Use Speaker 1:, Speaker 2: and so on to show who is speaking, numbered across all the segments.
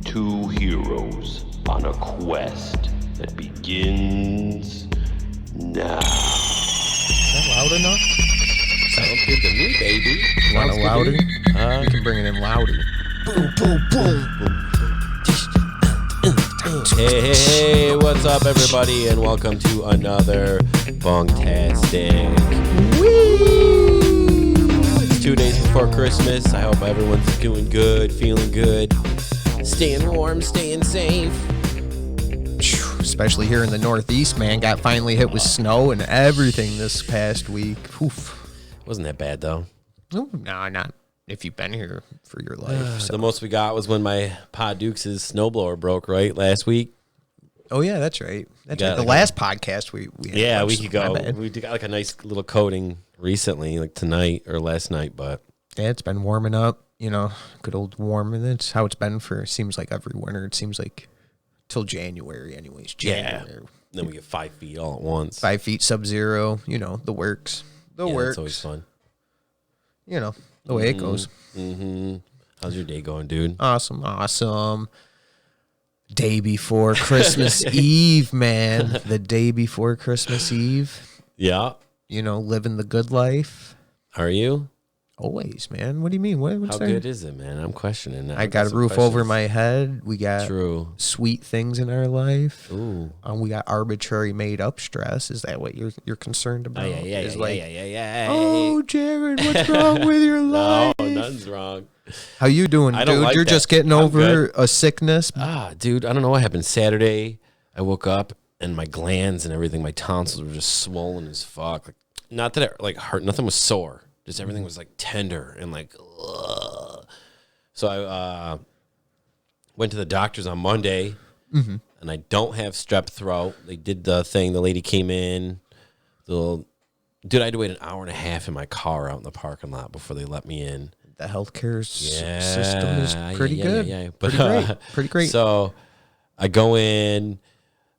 Speaker 1: Two heroes on a quest that begins now.
Speaker 2: Is that loud enough?
Speaker 1: Sounds good to me, baby.
Speaker 2: Want it louder? We can bring it in louder. Boom, boom, boom.
Speaker 3: Hey, what's up, everybody, and welcome to another Bunktastic. It's 2 days before Christmas. I hope everyone's doing good, feeling good, staying warm, staying safe.
Speaker 2: Especially here in the Northeast, man. Got finally hit with snow and everything this past week. Oof.
Speaker 3: Wasn't that bad, though.
Speaker 2: No, not if you've been here for your life. So.
Speaker 3: The most we got was when my Pa Dukes' snowblower broke, right, last week.
Speaker 2: Oh, yeah, that's right. That's right.
Speaker 3: Like
Speaker 2: the last podcast we had.
Speaker 3: Yeah, a week ago. We got like a nice little coating recently, like tonight or last night, but.
Speaker 2: Yeah, it's been warming up, you know, good old warm. And that's how it's been for, seems like every winter. It seems like till January anyways. January.
Speaker 3: Yeah. Then we get 5 feet all at once.
Speaker 2: 5 feet sub-zero, you know, the works.
Speaker 3: It's always fun.
Speaker 2: You know, the way it goes.
Speaker 3: Mm-hmm. How's your day going, dude?
Speaker 2: Awesome. Day before Christmas Eve, man. The day before Christmas Eve.
Speaker 3: Yeah.
Speaker 2: You know, living the good life.
Speaker 3: Are you?
Speaker 2: Always, man. What do you mean? What's
Speaker 3: How
Speaker 2: there?
Speaker 3: good is it, man? I'm questioning that.
Speaker 2: I got a roof over my head. We got sweet things in our life.
Speaker 3: Ooh.
Speaker 2: We got arbitrary made up stress. Is that what you're concerned about?
Speaker 3: Yeah.
Speaker 2: Oh, Jared, what's wrong with your life?
Speaker 3: No, nothing's wrong.
Speaker 2: How you doing,
Speaker 3: I don't
Speaker 2: dude?
Speaker 3: like
Speaker 2: You're
Speaker 3: that.
Speaker 2: just getting
Speaker 3: I'm
Speaker 2: over
Speaker 3: good.
Speaker 2: a sickness.
Speaker 3: Dude, I don't know what happened. Saturday, I woke up and my glands and everything, my tonsils were just swollen as fuck. Like, not that it hurt. Nothing was sore. Just everything was like tender and like, ugh. So I went to the doctor's on Monday, and I don't have strep throat. They did the thing. The lady came in. Dude, I had to wait an hour and a half in my car out in the parking lot before they let me in.
Speaker 2: The healthcare system is pretty good.
Speaker 3: Yeah.
Speaker 2: But, pretty great.
Speaker 3: So I go in.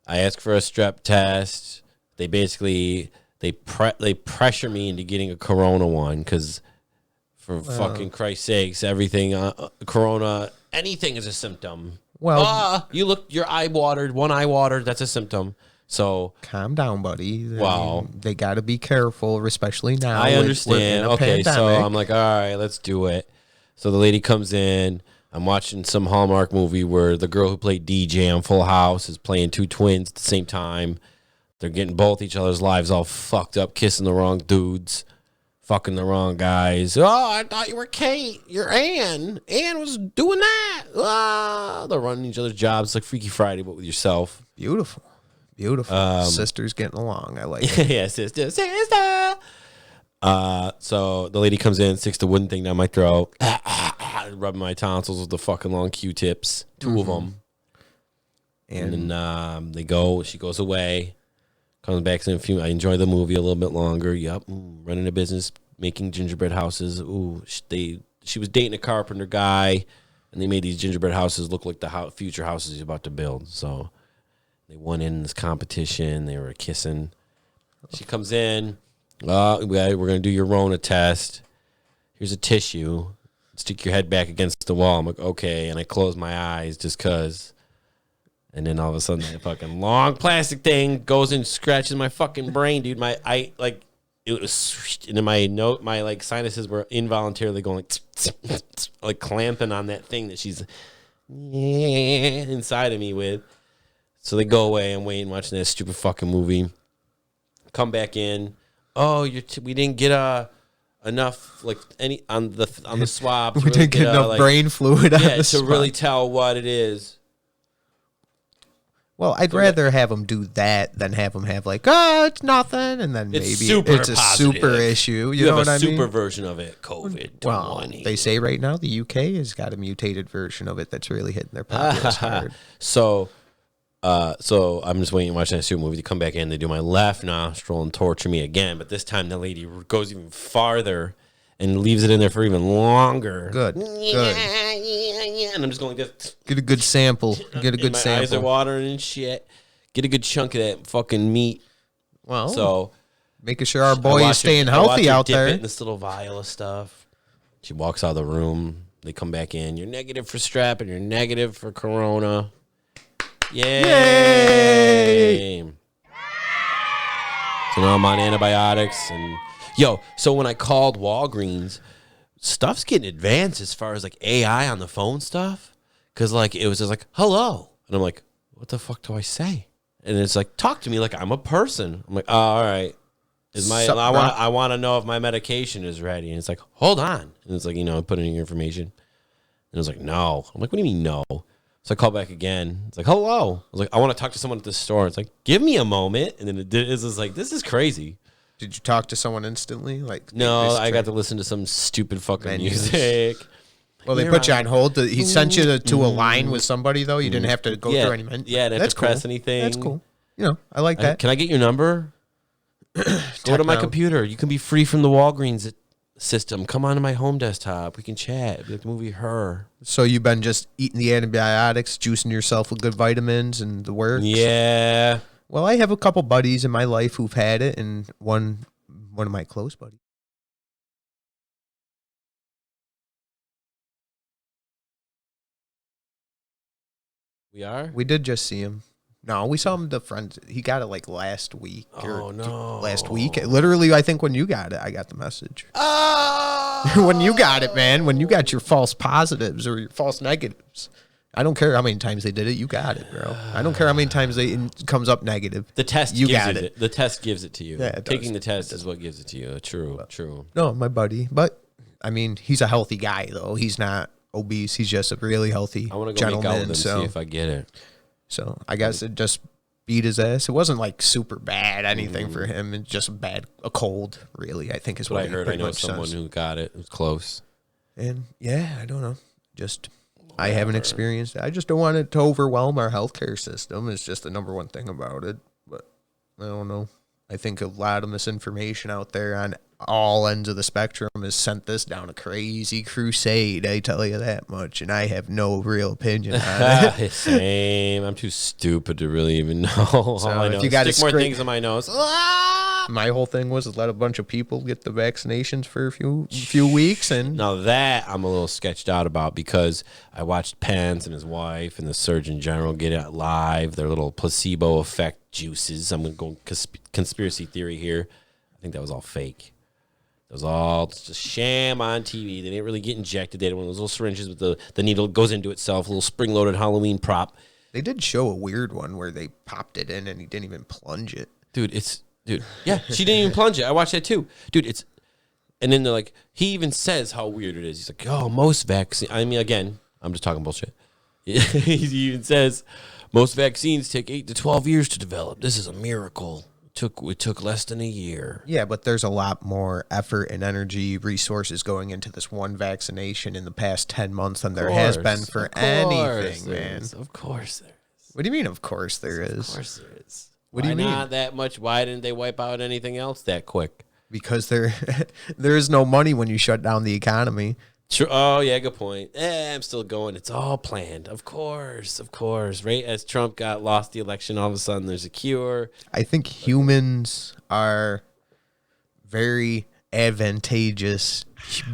Speaker 3: I ask for a strep test. They basically... They pressure me into getting a Corona one because, for fucking Christ's sakes, everything Corona, anything is a symptom.
Speaker 2: Well,
Speaker 3: your eye watered, one eye watered. That's a symptom. So
Speaker 2: calm down, buddy.
Speaker 3: Wow,
Speaker 2: they got to be careful, especially now.
Speaker 3: I understand. Okay,
Speaker 2: pandemic.
Speaker 3: so I'm like, all right, let's do it. So the lady comes in. I'm watching some Hallmark movie where the girl who played DJ on Full House is playing two twins at the same time. They're getting both each other's lives all fucked up, kissing the wrong dudes, fucking the wrong guys. Oh, I thought you were Kate. You're Ann. Ann was doing that. They're running each other's jobs like Freaky Friday, but with yourself.
Speaker 2: Beautiful. Sisters getting along. I like it.
Speaker 3: Yeah, sister. So the lady comes in, sticks the wooden thing down my throat, rubbing my tonsils with the fucking long Q-tips, two of them. And then they go. She goes away. Comes back in a few. I enjoy the movie a little bit longer. Yep, running a business, making gingerbread houses. Ooh, she was dating a carpenter guy, and they made these gingerbread houses look like the future houses he's about to build. So they won in this competition. They were kissing. She comes in. We're gonna do your Rona test. Here's a tissue. Stick your head back against the wall. I'm like, okay, and I close my eyes just cause. And then all of a sudden, that fucking long plastic thing goes and scratches my fucking brain, dude. It was, and then my like sinuses were involuntarily going like clamping on that thing that she's inside of me with. So they go away. I'm waiting, watching that stupid fucking movie. Come back in. Oh, we didn't get enough like any on the swab.
Speaker 2: We didn't get enough brain fluid.
Speaker 3: To really tell what it is.
Speaker 2: Well, I'd rather have them do that than have them have like, oh, it's nothing, and then maybe it's a super issue. You know what I mean?
Speaker 3: Super version of it, COVID.
Speaker 2: Well, they say right now the UK has got a mutated version of it that's really hitting their populace hard.
Speaker 3: So I'm just waiting to watch that super movie to come back in. They do my left nostril and torture me again, but this time the lady goes even farther and leaves it in there for even longer.
Speaker 2: Good.
Speaker 3: And I'm just going to
Speaker 2: get a good sample.
Speaker 3: My eyes are watering and shit. Get a good chunk of that fucking meat.
Speaker 2: Well,
Speaker 3: so
Speaker 2: making sure our boy is staying healthy out there.
Speaker 3: Dip it in this little vial of stuff. She walks out of the room. They come back in. You're negative for strep and you're negative for corona. Yay! So now I'm on antibiotics. And so when I called Walgreens, stuff's getting advanced as far as like AI on the phone stuff. Because like it was just like, hello. And I'm like, what the fuck do I say? And it's like, talk to me like I'm a person. I'm like, oh, all right. I want to know if my medication is ready. And it's like, hold on. And it's like, put in your information. And it was like, no. I'm like, what do you mean no? So I call back again. It's like, hello. I was like, I want to talk to someone at the store. It's like, give me a moment. And then it was like, this is crazy.
Speaker 2: Did you talk to someone instantly? Like,
Speaker 3: no, I got to listen to some stupid fucking music.
Speaker 2: Well, they put you on hold. He sent you to a line with somebody, though? You didn't have to go through any menus?
Speaker 3: Yeah, I didn't have to press anything.
Speaker 2: That's cool. I like that.
Speaker 3: Can I get your number? Go to my computer. You can be free from the Walgreens system. Come on to my home desktop. We can chat. It'd be like the movie Her.
Speaker 2: So you've been just eating the antibiotics, juicing yourself with good vitamins and the works?
Speaker 3: Yeah.
Speaker 2: Well, I have a couple buddies in my life who've had it, and one of my close buddies. We did just see him. No, we saw him. He got it like last week. Last week. Literally, I think when you got it, I got the message.
Speaker 3: Oh!
Speaker 2: When you got it, man. When you got your false positives or your false negatives. I don't care how many times they did it. You got it, bro. I don't care how many times it comes up negative.
Speaker 3: The test gives it. The test gives it to you.
Speaker 2: Yeah,
Speaker 3: Taking the test is what gives it to you. True.
Speaker 2: No, my buddy. But, I mean, he's a healthy guy, though. He's not obese. He's just a really healthy gentleman.
Speaker 3: I want to go make out with him and see if I get it.
Speaker 2: So I guess it just beat his ass. It wasn't like super bad anything for him. It's just a cold, really, I think is what
Speaker 3: I heard. I know someone who got it. It was close.
Speaker 2: And yeah, I don't know. I haven't experienced it. I just don't want it to overwhelm our healthcare system. It's just the number one thing about it. But I don't know. I think a lot of misinformation out there on all ends of the spectrum has sent this down a crazy crusade. I tell you that much, and I have no real opinion on it.
Speaker 3: Same. I'm too stupid to really even know. All I know
Speaker 2: if you got
Speaker 3: stick more things in my nose.
Speaker 2: My whole thing was to let a bunch of people get the vaccinations for a few weeks, and
Speaker 3: now that I'm a little sketched out about because I watched Pence and his wife and the Surgeon General get it live. Their little placebo effect juices. I'm going to go conspiracy theory here. I think that was all fake. It was all just a sham on TV. They didn't really get injected. They had one of those little syringes with the needle goes into itself, a little spring-loaded Halloween prop.
Speaker 2: They did show a weird one where they popped it in and he didn't even plunge it.
Speaker 3: Dude, yeah, she didn't even plunge it. I watched that too. Dude, and then they're like, he even says how weird it is. He's like, most vaccines, I mean, again, I'm just talking bullshit. He even says, most vaccines take 8 to 12 years to develop. This is a miracle. It took less than a year.
Speaker 2: Yeah, but there's a lot more effort and energy, resources going into this one vaccination in the past 10 months than there has been for anything, man.
Speaker 3: Of course there is.
Speaker 2: What do you mean, of course there is?
Speaker 3: Of course there is.
Speaker 2: What do you mean?
Speaker 3: Not that much? Why didn't they wipe out anything else that quick?
Speaker 2: Because there is no money when you shut down the economy.
Speaker 3: True. Oh, yeah, good point. I'm still going. It's all planned. Of course. Right as Trump lost the election, all of a sudden there's a cure.
Speaker 2: I think humans are very advantageous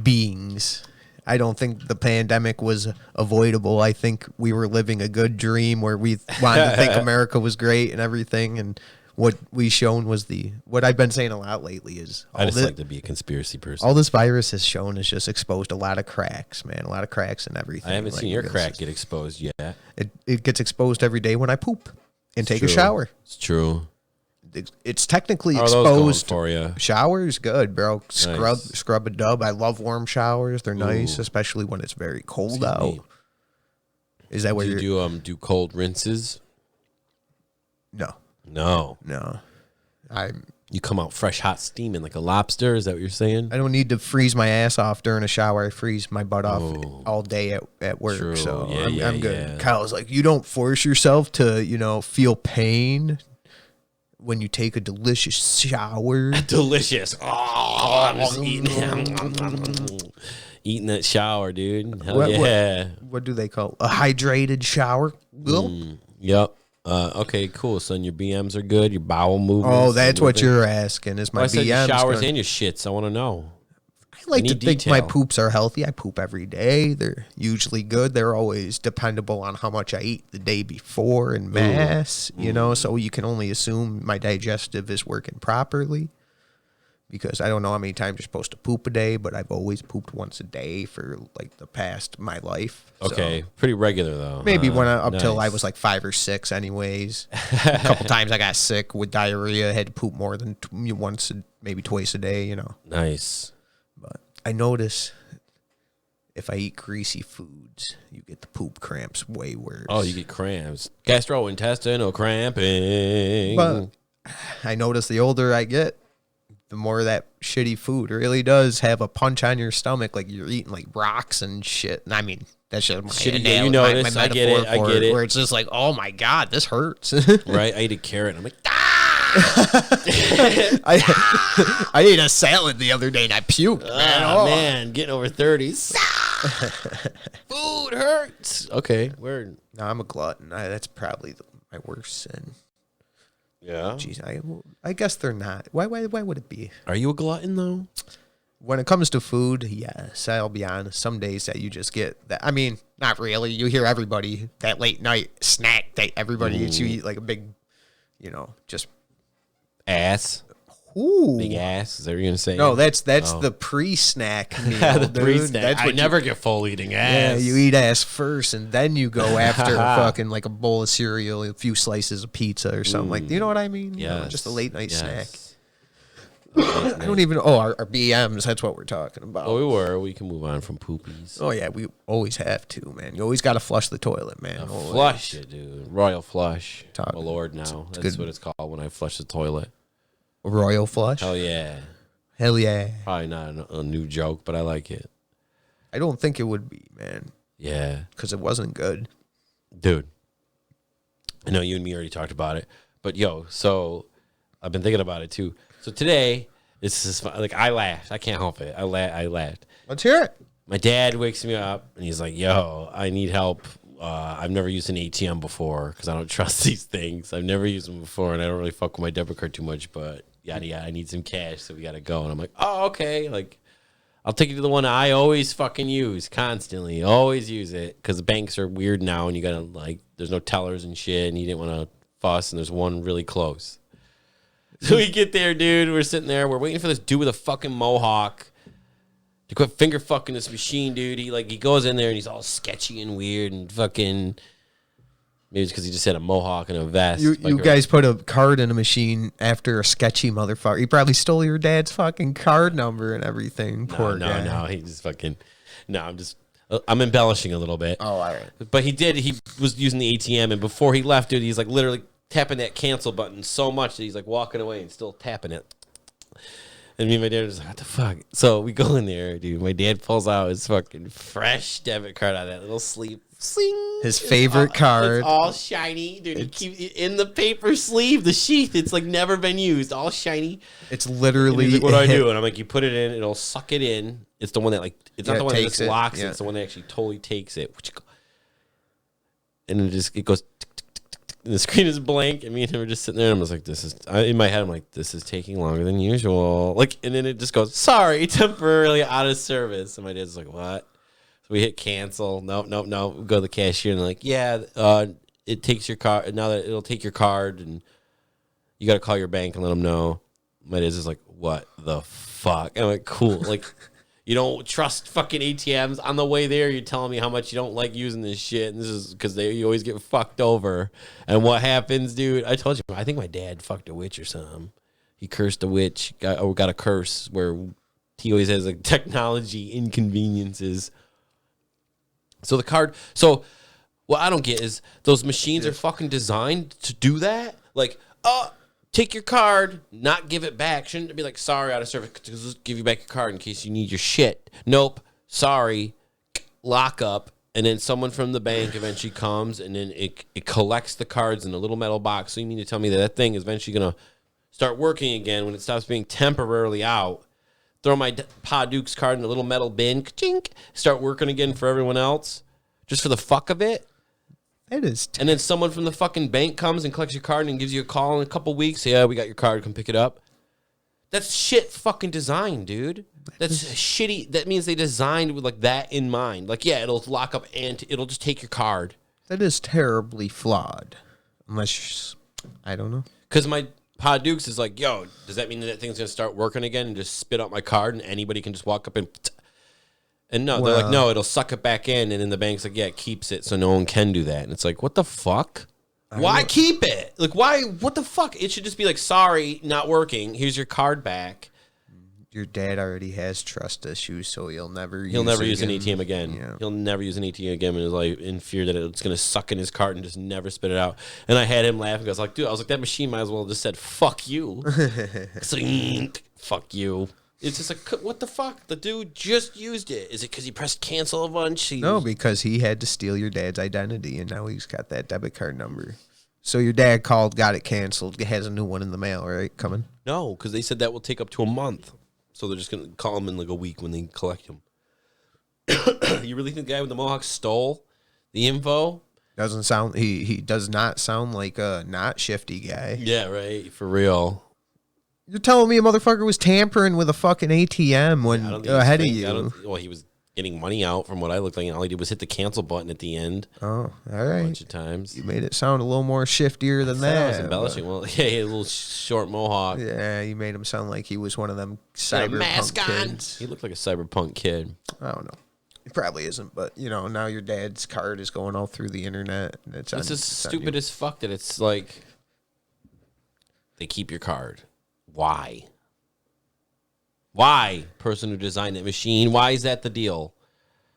Speaker 2: beings. I don't think the pandemic was avoidable. I think we were living a good dream where we wanted to think America was great and everything. And what we shown was what I've been saying a lot lately is
Speaker 3: I just like to be a conspiracy person.
Speaker 2: All this virus has shown is just exposed a lot of cracks, man. A lot of cracks and everything.
Speaker 3: I haven't seen your crack get exposed yet.
Speaker 2: It gets exposed every day when I poop and take a shower.
Speaker 3: It's true.
Speaker 2: It's technically
Speaker 3: How are
Speaker 2: exposed.
Speaker 3: those going for you?
Speaker 2: Showers, good, bro.
Speaker 3: Nice.
Speaker 2: Scrub a dub. I love warm showers. They're nice, especially when it's very cold out. Is that what
Speaker 3: you do cold rinses?
Speaker 2: No.
Speaker 3: You come out fresh, hot, steaming like a lobster. Is that what you're saying?
Speaker 2: I don't need to freeze my ass off during a shower. I freeze my butt off all day at work.
Speaker 3: True.
Speaker 2: So
Speaker 3: Yeah,
Speaker 2: I'm good.
Speaker 3: yeah.
Speaker 2: Kyle's like, you don't force yourself to, feel pain when you take a delicious shower.
Speaker 3: Delicious. Oh, I'm just eating that shower, dude. Hell yeah.
Speaker 2: What do they call a hydrated shower?
Speaker 3: Yep. Okay, cool. So your BMs are good. Your bowel movements.
Speaker 2: Oh, that's what you're asking. Is my
Speaker 3: I said your
Speaker 2: BMs
Speaker 3: showers
Speaker 2: good?
Speaker 3: and your shits. I want to know.
Speaker 2: I like to
Speaker 3: need
Speaker 2: think my
Speaker 3: detail.
Speaker 2: poops are healthy. I poop every day. They're usually good. They're always dependable on how much I eat the day before in mass, you know, so you can only assume my digestive is working properly. Because I don't know how many times you're supposed to poop a day, but I've always pooped once a day for like the past my life.
Speaker 3: Okay,
Speaker 2: So
Speaker 3: pretty regular though.
Speaker 2: maybe up till I
Speaker 3: nice.
Speaker 2: was like 5 or 6 anyways. A couple times I got sick with diarrhea, had to poop more than once, maybe twice a day, you know.
Speaker 3: Nice.
Speaker 2: But I notice if I eat greasy foods, you get the poop cramps way worse.
Speaker 3: Oh, you get cramps. Gastrointestinal cramping.
Speaker 2: But I notice the older I get, the more that shitty food really does have a punch on your stomach, like you're eating like rocks and shit. And I mean, that's just my
Speaker 3: Shitty,
Speaker 2: analogy,
Speaker 3: you notice,
Speaker 2: my
Speaker 3: I get it,
Speaker 2: metaphor
Speaker 3: I
Speaker 2: for
Speaker 3: get it.
Speaker 2: Where it's just like, oh my God, this hurts.
Speaker 3: Right? I eat a carrot and I'm like,
Speaker 2: I ate a salad the other day and I puked, man.
Speaker 3: oh,
Speaker 2: Oh.
Speaker 3: man, getting over 30s. Food hurts. Okay, word.
Speaker 2: No, I'm a glutton. That's probably my worst sin.
Speaker 3: Yeah.
Speaker 2: Jeez, I guess they're not. Why would it be?
Speaker 3: Are you a glutton though?
Speaker 2: When it comes to food, yes, I'll be honest. Some days that you just get that. I mean, not really. You hear everybody that late night snack that everybody eats. You eat like a big, you know, just
Speaker 3: Ass.
Speaker 2: ooh.
Speaker 3: Big ass. Is that what you're gonna say?
Speaker 2: No, that's the pre-snack meal.
Speaker 3: the
Speaker 2: dude.
Speaker 3: pre-snack.
Speaker 2: That's
Speaker 3: I
Speaker 2: what
Speaker 3: never get full eating
Speaker 2: Yeah,
Speaker 3: ass.
Speaker 2: you eat ass first, and then you go after fucking like a bowl of cereal, a few slices of pizza or something like. You know what I mean? You know,
Speaker 3: Yes.
Speaker 2: just a late night snack.
Speaker 3: Yes.
Speaker 2: I don't even. Oh, our BMs. That's what we're talking about.
Speaker 3: Oh, we can move on from poopies.
Speaker 2: Oh yeah, we always have to, man. You always got to flush the toilet, man. Always.
Speaker 3: Flush it, dude. Royal flush.
Speaker 2: Talk-
Speaker 3: My lord, now that's
Speaker 2: good.
Speaker 3: what it's called when I flush the toilet.
Speaker 2: Royal flush.
Speaker 3: Hell yeah.
Speaker 2: Hell yeah.
Speaker 3: Probably not a new joke, but I like it.
Speaker 2: I don't think it would be, man,
Speaker 3: Yeah,
Speaker 2: because it wasn't good.
Speaker 3: dude. I know you and me already talked about it, but yo, so I've been thinking about it too. So today, this is like I laughed. I can't help it. I laughed.
Speaker 2: Let's hear it.
Speaker 3: My dad wakes me up and he's like, "Yo, I need help. I've never used an ATM before because I don't trust these things. I've never used them before, and I don't really fuck with my debit card too much. But yada yada, I need some cash, so we gotta go." And I'm like, "Oh, okay. Like, I'll take you to the one I always fucking use constantly. Always use it because the banks are weird now, and you gotta like, there's no tellers and shit, and you didn't want to fuss, and there's one really close." So we get there, dude. We're sitting there. We're waiting for this dude with a fucking mohawk to quit finger fucking this machine, dude. He goes in there and he's all sketchy and weird and fucking. Maybe it's because he just had a mohawk and a vest.
Speaker 2: You guys put a card in a machine after a sketchy motherfucker. He probably stole your dad's fucking card number and everything. Poor guy.
Speaker 3: No. He just fucking. No, I'm embellishing a little bit.
Speaker 2: Oh, all right.
Speaker 3: But he was using the ATM, and before he left, dude, he's like literally tapping that cancel button so much that he's like walking away and still tapping it. And me and my dad are just like, what the fuck? So we go in there, dude. My dad pulls out his fucking fresh debit card out of that little sleeve. Sling.
Speaker 2: His favorite card.
Speaker 3: It's all shiny, dude. He keeps it in the paper sleeve, the sheath. It's like never been used, all shiny.
Speaker 2: It's
Speaker 3: And
Speaker 2: literally.
Speaker 3: he's like, what do I do? And I'm like, you put it in, it'll suck it in. It's the one that like, it's not
Speaker 2: Yeah,
Speaker 3: the one that
Speaker 2: takes
Speaker 3: just
Speaker 2: it.
Speaker 3: locks it.
Speaker 2: Yeah.
Speaker 3: It's the one that actually totally takes it. And it goes. Tick, tick, tick, tick, tick, and the screen is blank, and me and him are just sitting there, and I was like, in my head, I'm like, this is taking longer than usual. Like, and then it just goes, sorry, temporarily out of service. And my dad's like, what? So we hit cancel. No. We go to the cashier, and they're like, yeah, it takes your card. Now that it'll take your card, and you got to call your bank and let them know. My dad's just like, what the fuck? And I'm like, cool. Like, you don't trust fucking ATMs. On the way there, you're telling me how much you don't like using this shit. And this is because you always get fucked over. And what happens, dude? I told you, I think my dad fucked a witch or something. He cursed a witch, got a curse where he always has like technology inconveniences. So the card, what I don't get is those machines are fucking designed to do that. Like, take your card, not give it back. Shouldn't it be like, sorry, out of service, just give you back your card in case you need your shit? Nope, sorry, lock up. And then someone from the bank eventually comes, and then it collects the cards in a little metal box. So you mean to tell me that thing is eventually going to start working again when it stops being temporarily out? Throw my Pa Duke's card in a little metal bin, ka-chink, start working again for everyone else, just for the fuck of it.
Speaker 2: It is.
Speaker 3: And then someone from the fucking bank comes and collects your card and gives you a call in a couple weeks. Yeah, we got your card. Come pick it up. That's shit fucking design, dude. That's shitty. That means they designed with like that in mind. Like, yeah, it'll lock up and it'll just take your card.
Speaker 2: That is terribly flawed. Unless, I don't know.
Speaker 3: Because my Pa Dukes is like, yo, does that mean that thing's going to start working again and just spit out my card and anybody can just walk up and no, they're like, no, it'll suck it back in. And then the bank's like, yeah, it keeps it so no one can do that. And it's like, what the fuck? Why keep it? Like, why? What the fuck? It should just be like, sorry, not working. Here's your card back.
Speaker 2: Your dad already has trust issues, so he'll never use
Speaker 3: an ATM again.
Speaker 2: Yeah.
Speaker 3: He'll never use an ATM again in his life in fear that it's going to suck in his card and just never spit it out. And I had him laughing. I was like, that machine might as well have just said, fuck you. Fuck you. It's just like, what the fuck? The dude just used it. Is it because he pressed cancel a bunch?
Speaker 2: No, because he had to steal your dad's identity, and now he's got that debit card number. So your dad called, got it canceled, has a new one in the mail, right? Coming?
Speaker 3: No, because they said that will take up to a month. So they're just going to call him in like a week when they collect him. You really think the guy with the mohawk stole the info?
Speaker 2: Doesn't sound, he does not sound like a not shifty guy.
Speaker 3: Yeah, right. For real.
Speaker 2: You're telling me a motherfucker was tampering with a fucking ATM when ahead of you?
Speaker 3: Well, he was getting money out from what I looked like, and all he did was hit the cancel button at the end.
Speaker 2: Oh, all right.
Speaker 3: A bunch of times.
Speaker 2: You made it sound a little more shiftier than that.
Speaker 3: I was embellishing. Well, yeah, he had a little short mohawk.
Speaker 2: Yeah, you made him sound like he was one of them cyberpunk kids.
Speaker 3: He looked like a cyberpunk kid.
Speaker 2: I don't know. He probably isn't, but, now your dad's card is going all through the internet. And it's
Speaker 3: just stupid as fuck that it's like they keep your card. Why? Why, person who designed that machine? Why is that the deal?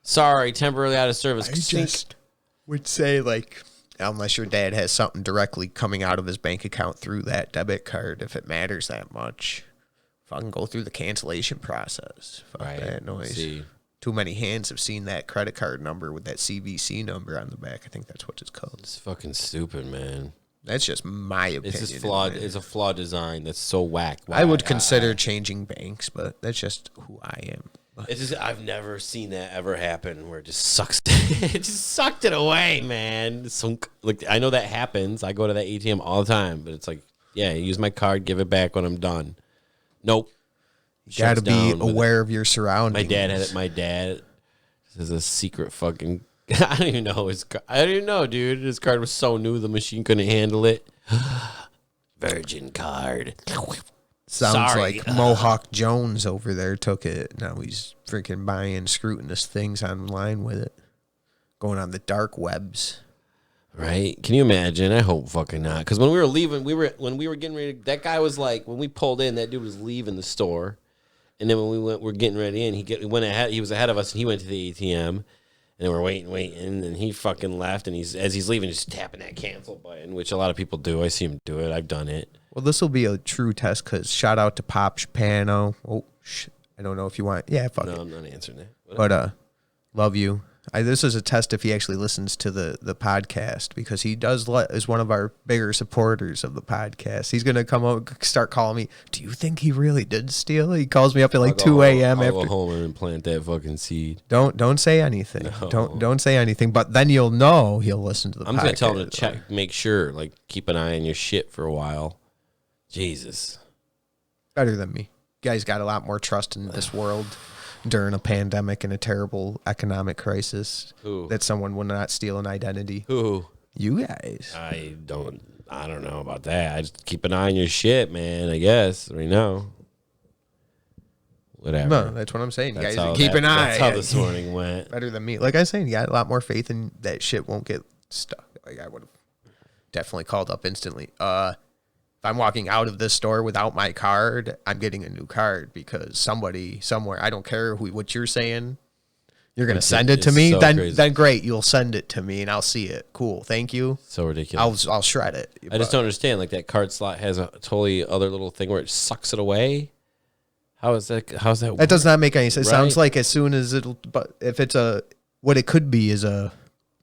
Speaker 3: Sorry, temporarily out of service.
Speaker 2: I just would say, like, unless your dad has something directly coming out of his bank account through that debit card, if it matters that much, fucking go through the cancellation process. Fuck that noise.
Speaker 3: See.
Speaker 2: Too many hands have seen that credit card number with that CVC number on the back. I think that's what it's called.
Speaker 3: It's fucking stupid, man.
Speaker 2: That's just my opinion.
Speaker 3: It's just flawed. It's a flawed design. That's so whack.
Speaker 2: I would consider changing banks, but that's just who I am.
Speaker 3: It's just I've never seen that ever happen where it just sucks. It just sucked it away, man. Like I know that happens. I go to that ATM all the time, but it's like, yeah, use my card, give it back when I'm done. Nope.
Speaker 2: You got to be aware of your surroundings.
Speaker 3: My dad has a secret fucking. I don't even know I don't even know, dude. His card was so new, the machine couldn't handle it. Virgin card.
Speaker 2: Sounds like Mohawk Jones over there took it. Now he's freaking buying scrutinous things online with it. Going on the dark webs.
Speaker 3: Right? Can you imagine? I hope fucking not. Because when we were leaving, when we were getting ready, that guy was like, when we pulled in, that dude was leaving the store. And then when we're getting ready in, he went ahead. He was ahead of us, and he went to the ATM. And then we're waiting, and he fucking left. And as he's leaving, just tapping that cancel button, which a lot of people do. I see him do it. I've done it.
Speaker 2: Well, this will be a true test because shout out to Pop Shapano. Oh, I don't know if you want. Yeah, fuck it.
Speaker 3: No, I'm not answering that.
Speaker 2: But love you. This is a test if he actually listens to the podcast because he is one of our bigger supporters of the podcast. He's gonna come up, start calling me. Do you think he really did steal? He calls me up at like 2 a.m.
Speaker 3: I'll go home and plant that fucking seed.
Speaker 2: Don't say anything. No. Don't say anything. But then you'll know he'll listen to the podcast.
Speaker 3: I'm just gonna tell him to check, make sure, like keep an eye on your shit for a while. Jesus,
Speaker 2: better than me. You guys got a lot more trust in this world. During a pandemic and a terrible economic crisis, that someone will not steal an identity.
Speaker 3: Who?
Speaker 2: You guys.
Speaker 3: I don't know about that. I just keep an eye on your shit, man. I guess right now. Whatever.
Speaker 2: No, that's what I'm saying. You guys keep an eye.
Speaker 3: That's how this morning went.
Speaker 2: Better than me. Like I was saying, you got a lot more faith in that shit won't get stuck. Like I would have definitely called up instantly. If I'm walking out of this store without my card, I'm getting a new card because somebody somewhere, I don't care what you're saying, you're going to send it to me, so then great, you'll send it to me and I'll see it. Cool, thank you.
Speaker 3: So ridiculous.
Speaker 2: I'll shred it.
Speaker 3: I just don't understand. Like that card slot has a totally other little thing where it sucks it away. How's that?
Speaker 2: That does not make any sense. It sounds like as soon as but if it's what it could be is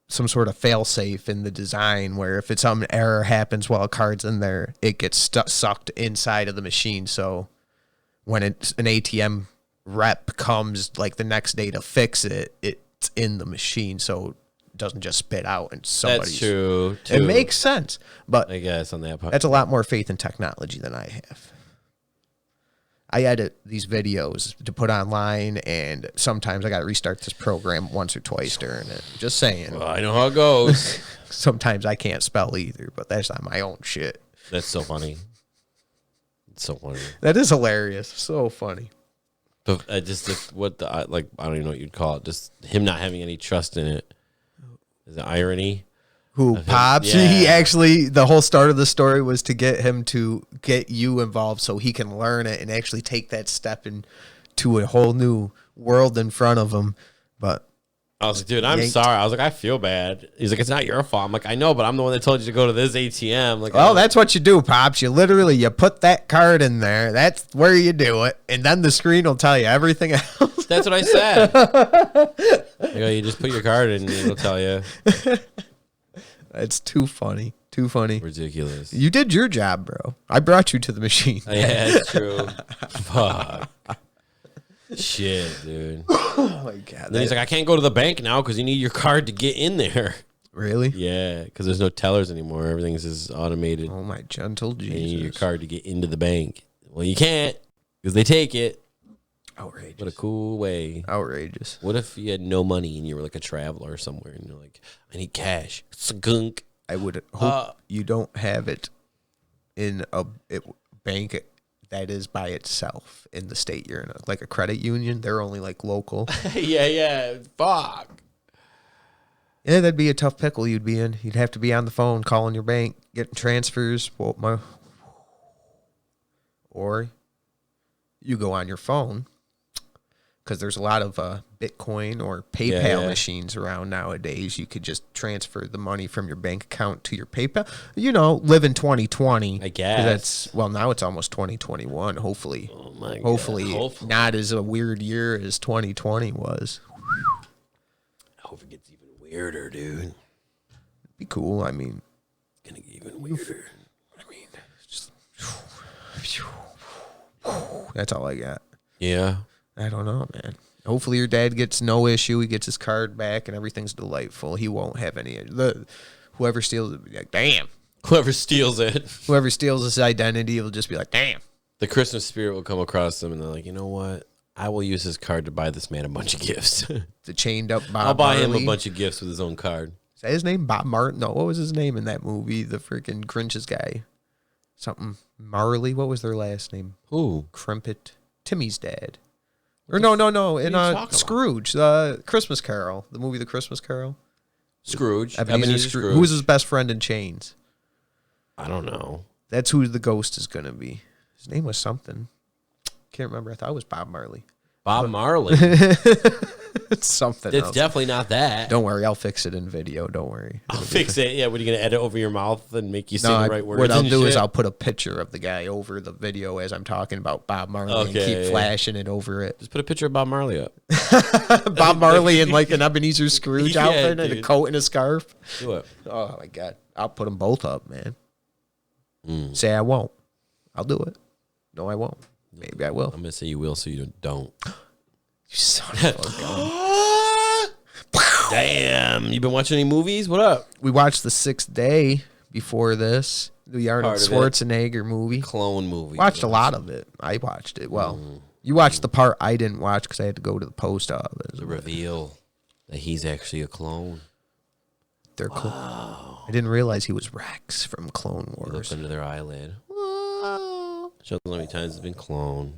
Speaker 2: some sort of fail-safe in the design where if some error happens while a card's in there, it gets sucked inside of the machine. So when it's an ATM rep comes like the next day to fix it, it's in the machine. So it doesn't just spit out and somebody's...
Speaker 3: That's true.
Speaker 2: It makes sense. But
Speaker 3: I guess on that part.
Speaker 2: That's a lot more faith in technology than I have. I edit these videos to put online, and sometimes I got to restart this program once or twice during it. Just saying.
Speaker 3: Well, I know how it goes.
Speaker 2: Sometimes I can't spell either, but that's not my own shit.
Speaker 3: That's so funny. It's so funny.
Speaker 2: That is hilarious. So funny.
Speaker 3: But I don't even know what you'd call it. Just him not having any trust in it. Is it irony?
Speaker 2: Who, Pops?
Speaker 3: Yeah.
Speaker 2: He actually, the whole start of the story was to get him to get you involved so he can learn it and actually take that step into a whole new world in front of him. But
Speaker 3: I was like, dude, I'm sorry. I was like, I feel bad. He's like, it's not your fault. I'm like, I know, but I'm the one that told you to go to this ATM. Like,
Speaker 2: well, that's what you do, Pops. You put that card in there. That's where you do it. And then the screen will tell you everything else.
Speaker 3: That's what I said. You just put your card in and it'll tell you.
Speaker 2: It's too funny. Too funny.
Speaker 3: Ridiculous.
Speaker 2: You did your job, bro. I brought you to the machine.
Speaker 3: Yeah, it's true. Fuck. Shit, dude.
Speaker 2: Oh, my God.
Speaker 3: Then he's like, I can't go to the bank now because you need your card to get in there.
Speaker 2: Really?
Speaker 3: Yeah, because there's no tellers anymore. Everything's just automated.
Speaker 2: Oh, my gentle
Speaker 3: And you need your
Speaker 2: Jesus.
Speaker 3: card to get into the bank. Well, you can't because they take it.
Speaker 2: Outrageous.
Speaker 3: What a cool way.
Speaker 2: Outrageous.
Speaker 3: What if you had no money and you were like a traveler somewhere and you're like, I need cash. Skunk.
Speaker 2: I would hope you don't have it in a bank that is by itself in the state you're in. Like a credit union, they're only like local.
Speaker 3: Yeah. Fuck.
Speaker 2: Yeah, that'd be a tough pickle you'd be in. You'd have to be on the phone calling your bank, getting transfers. Or you go on your phone. Because there's a lot of Bitcoin or PayPal machines around nowadays. You could just transfer the money from your bank account to your PayPal. Live in 2020.
Speaker 3: I guess.
Speaker 2: Now it's almost 2021. Hopefully.
Speaker 3: Oh my God.
Speaker 2: Hopefully not as a weird year as 2020 was.
Speaker 3: I hope it gets even weirder, dude.
Speaker 2: Be cool. I mean.
Speaker 3: Gonna get even weirder.
Speaker 2: Just, that's all I got.
Speaker 3: Yeah.
Speaker 2: I don't know, man. Hopefully your dad gets no issue. He gets his card back and everything's delightful. He won't have any. Whoever steals it will be like, damn.
Speaker 3: Whoever steals it.
Speaker 2: Whoever steals his identity will just be like, damn.
Speaker 3: The Christmas spirit will come across them and they're like, you know what? I will use his card to buy this man a bunch of gifts.
Speaker 2: The chained up Bob
Speaker 3: I'll buy
Speaker 2: Marley.
Speaker 3: him a bunch of gifts with his own card.
Speaker 2: Is that his name? Bob Martin? No, what was his name in that movie? The freaking Grinch's guy. Something Marley. What was their last name?
Speaker 3: Who?
Speaker 2: Crimpet. Timmy's dad. Or no. In Scrooge, Christmas Carol. The movie The Christmas Carol.
Speaker 3: Scrooge.
Speaker 2: Ebenezer Scrooge. Who's his best friend in chains?
Speaker 3: I don't know.
Speaker 2: That's who the ghost is going to be. His name was something. Can't remember. I thought it was Bob Marley.
Speaker 3: Bob Marley.
Speaker 2: It's something
Speaker 3: It's
Speaker 2: else.
Speaker 3: definitely not that.
Speaker 2: Don't worry. I'll fix it in video. Don't worry.
Speaker 3: I'll fix it. Yeah, what are you going to edit over your mouth and make you say
Speaker 2: No,
Speaker 3: the right words?
Speaker 2: what I'll
Speaker 3: and
Speaker 2: do is
Speaker 3: shit?
Speaker 2: I'll put a picture of the guy over the video as I'm talking about Bob Marley and
Speaker 3: Okay.
Speaker 2: keep flashing it over it.
Speaker 3: Just put a picture of Bob Marley up.
Speaker 2: Bob Marley in like an Ebenezer Scrooge
Speaker 3: Yeah,
Speaker 2: outfit and a
Speaker 3: dude.
Speaker 2: coat and a scarf.
Speaker 3: Do it.
Speaker 2: Oh, my God. I'll put them both up, man. Say I won't. I'll do it. No, I won't. Maybe I will.
Speaker 3: I'm going to say you will so you don't.
Speaker 2: You son of a gun.
Speaker 3: Damn. You been watching any movies? What up?
Speaker 2: We watched The Sixth Day before this. The Arnold
Speaker 3: Part of it.
Speaker 2: Schwarzenegger movie.
Speaker 3: Clone movie.
Speaker 2: Watched a lot of it. I watched it. Well, you watched the part I didn't watch because I had to go to the post office.
Speaker 3: The reveal that he's actually a clone.
Speaker 2: They're I didn't realize he was Rex from Clone
Speaker 3: Look
Speaker 2: Wars.
Speaker 3: under their eyelid. Shows how many times it's been cloned.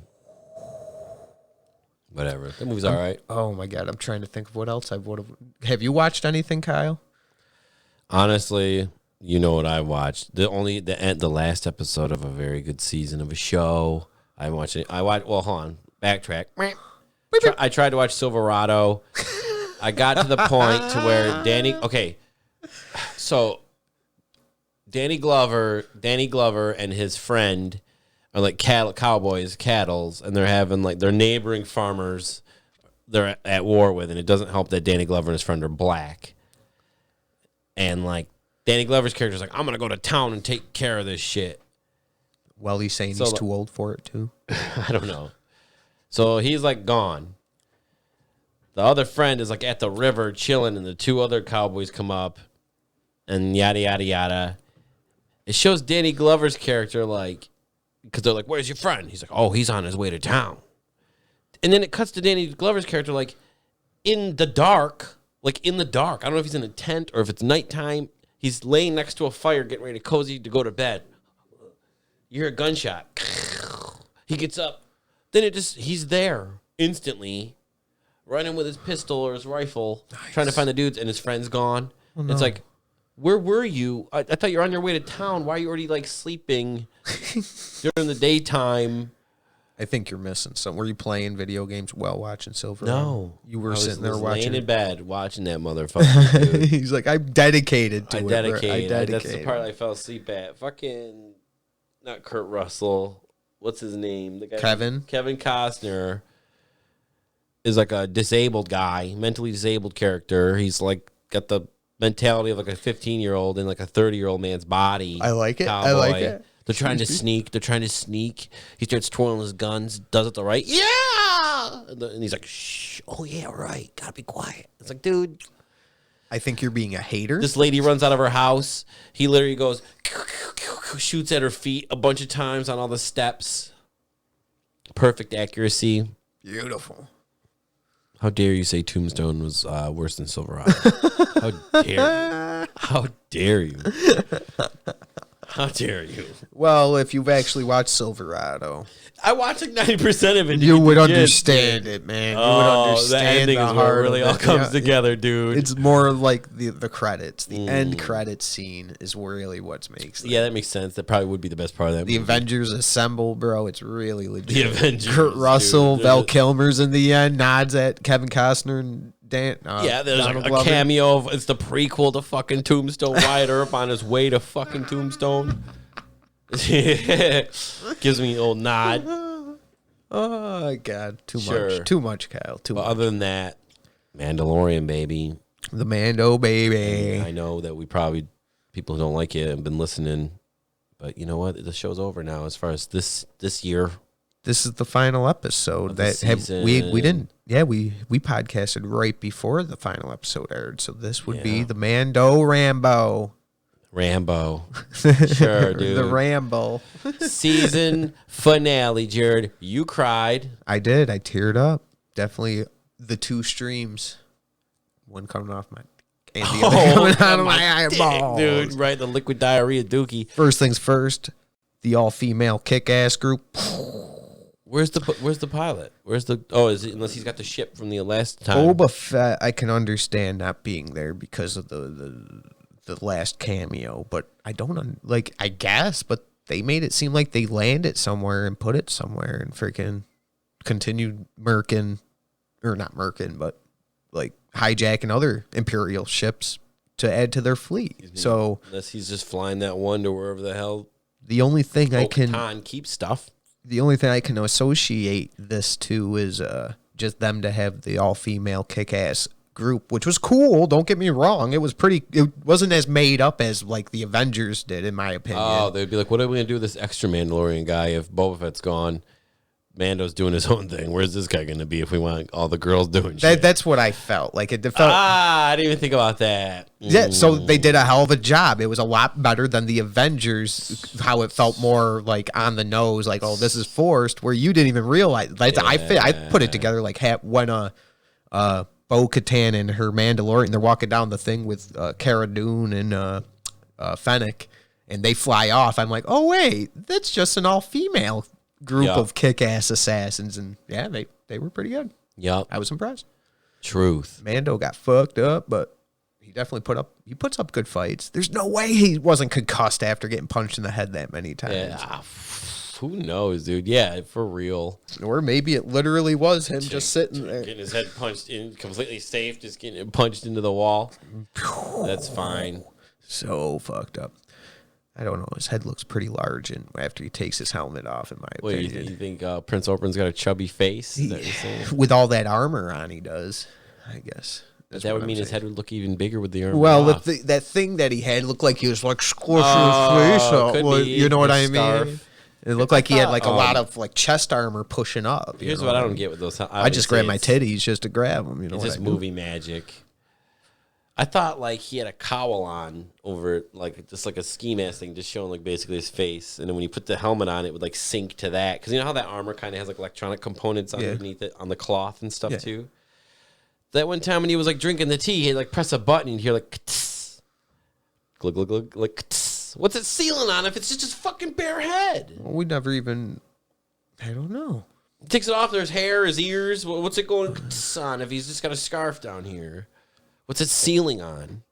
Speaker 3: Whatever. That movie's all right.
Speaker 2: Oh my God, I'm trying to think of what else I would have. Have you watched anything, Kyle?
Speaker 3: Honestly, you know what I watched. The last episode of a very good season of a show. I watched it. Well, hold on. Backtrack. I tried to watch Silverado. I got to the point to where Okay. So Danny Glover and his friend are like cowboys, and they're having like their neighboring farmers they're at war with, and it doesn't help that Danny Glover and his friend are black. And like Danny Glover's character's like, I'm gonna go to town and take care of this shit.
Speaker 2: Well, he's saying he's too old for it too.
Speaker 3: I don't know. So he's like gone. The other friend is like at the river chilling, and the two other cowboys come up, and yada yada yada. It shows Danny Glover's character like because they're like, "Where's your friend?" He's like, "Oh, he's on his way to town." And then it cuts to Danny Glover's character, like, in the dark. I don't know if he's in a tent or if it's nighttime. He's laying next to a fire, getting ready to cozy to go to bed. You hear a gunshot. He gets up. Then he's there instantly, running with his pistol or his rifle, trying to find the dudes, and his friend's gone. Oh, no. It's like, where were you? I thought you were on your way to town. Why are you already, like, sleeping during the daytime?
Speaker 2: I think you're missing something. Were you playing video games while watching Silverado?
Speaker 3: No.
Speaker 2: You were sitting there watching.
Speaker 3: Laying in bed watching that motherfucker. Dude.
Speaker 2: He's like, I'm dedicated to it.
Speaker 3: I dedicated. That's the part I fell asleep at. Fucking, not Kurt Russell. What's his name? The guy
Speaker 2: Kevin
Speaker 3: Costner is like a disabled guy, mentally disabled character. He's like got the mentality of like a 15-year-old in like a 30-year-old man's body.
Speaker 2: I like it.
Speaker 3: Cowboy.
Speaker 2: I like it.
Speaker 3: They're trying to sneak. He starts twirling his guns, does it the right. Yeah! And he's like, shh. Oh, yeah, right. Gotta be quiet. It's like, dude.
Speaker 2: I think you're being a hater.
Speaker 3: This lady runs out of her house. He literally goes, shoots at her feet a bunch of times on all the steps. Perfect accuracy.
Speaker 2: Beautiful.
Speaker 3: How dare you say Tombstone was worse than Silverado? How dare you? How dare you? How dare you?
Speaker 2: Well, if you've actually watched Silverado,
Speaker 3: I watched like 90% of it.
Speaker 2: You would understand it, man. You would understand
Speaker 3: the ending is where it really all comes together, dude.
Speaker 2: It's more like the credits. The end credits scene is really what makes it.
Speaker 3: Yeah, that makes sense. That probably would be the best part of that movie.
Speaker 2: The Avengers assemble, bro. It's really legit.
Speaker 3: The Avengers.
Speaker 2: Kurt Russell, dude. Val Kilmer's in the end, nods at Kevin Costner and Dan.
Speaker 3: Yeah, there's a cameo. It's the prequel to fucking Tombstone. Wyatt Earp on his way to fucking Tombstone. Gives me an old nod.
Speaker 2: Oh, God. Too much. Too much, Kyle. Too much.
Speaker 3: Other than that, Mandalorian, baby.
Speaker 2: The Mando, baby.
Speaker 3: I know that people who don't like it have been listening. But you know what? The show's over now as far as this year.
Speaker 2: This is the final episode we didn't. Yeah, we podcasted right before the final episode aired. So this would be the Mando Rambo.
Speaker 3: Sure, dude.
Speaker 2: The Rambo.
Speaker 3: Season finale, Jared. You cried.
Speaker 2: I did. I teared up. Definitely the two streams. One coming off my and the other coming out of my eyeball.
Speaker 3: Dude, right, the liquid diarrhea dookie.
Speaker 2: First things first, the all-female kick-ass group.
Speaker 3: Where's the pilot? Is it unless he's got the ship from the last time?
Speaker 2: Boba Fett, I can understand not being there because of the last cameo, but I don't I guess, but they made it seem like they landed somewhere and put it somewhere and freaking continued murking, or not murking, but like hijacking other Imperial ships to add to their fleet. So
Speaker 3: unless he's just flying that one to wherever the hell
Speaker 2: the only thing I
Speaker 3: can keep stuff.
Speaker 2: The only thing I can associate this to is just them to have the all-female kick-ass group, which was cool. Don't get me wrong. It wasn't as made up as like the Avengers did, in my opinion.
Speaker 3: Oh, they'd be like, what are we going to do with this extra Mandalorian guy if Boba Fett's gone? Mando's doing his own thing. Where's this guy going to be if we want all the girls doing shit?
Speaker 2: That's what I felt. Like it felt.
Speaker 3: I didn't even think about that.
Speaker 2: Yeah, so they did a hell of a job. It was a lot better than the Avengers, how it felt more like on the nose, like, oh, this is forced, where you didn't even realize. Like, I put it together like when Bo-Katan and her Mandalorian, they're walking down the thing with Cara Dune and Fennec, and they fly off. I'm like, oh, wait, that's just an all-female group of kick-ass assassins, and yeah, they were pretty good.
Speaker 3: Yep.
Speaker 2: I was impressed.
Speaker 3: Truth.
Speaker 2: Mando got fucked up, but he definitely puts up good fights. There's no way he wasn't concussed after getting punched in the head that many times.
Speaker 3: Yeah. Who knows, dude? Yeah, for real.
Speaker 2: Or maybe it literally was him just sitting there.
Speaker 3: Getting his head punched in, completely safe, just getting it punched into the wall. That's fine.
Speaker 2: So fucked up. I don't know. His head looks pretty large, and after he takes his helmet off, in my opinion.
Speaker 3: You think Prince Oberyn's got a chubby face?
Speaker 2: With all that armor on, he does, I guess.
Speaker 3: That would mean his head would look even bigger with the armor.
Speaker 2: Well, that thing that he had looked like he was like squishing his face up. You know what I mean? It looked like he had like a lot of like chest armor pushing up.
Speaker 3: Here's what I don't get with those.
Speaker 2: I just grab my titties just to grab them. You know,
Speaker 3: it's just movie magic. I thought like he had a cowl on over it, like just like a ski mask thing, just showing like basically his face. And then when you put the helmet on, it would like sync to that, because you know how that armor kind of has like electronic components underneath it on the cloth and stuff too. That one time when he was like drinking the tea, he'd like press a button and you hear like glug glug glug, like what's it sealing on if it's just his fucking bare head?
Speaker 2: Well, we never even. I don't know.
Speaker 3: He takes it off. There's hair, his ears. What's it going on if he's just got a scarf down here? What's it sealing on?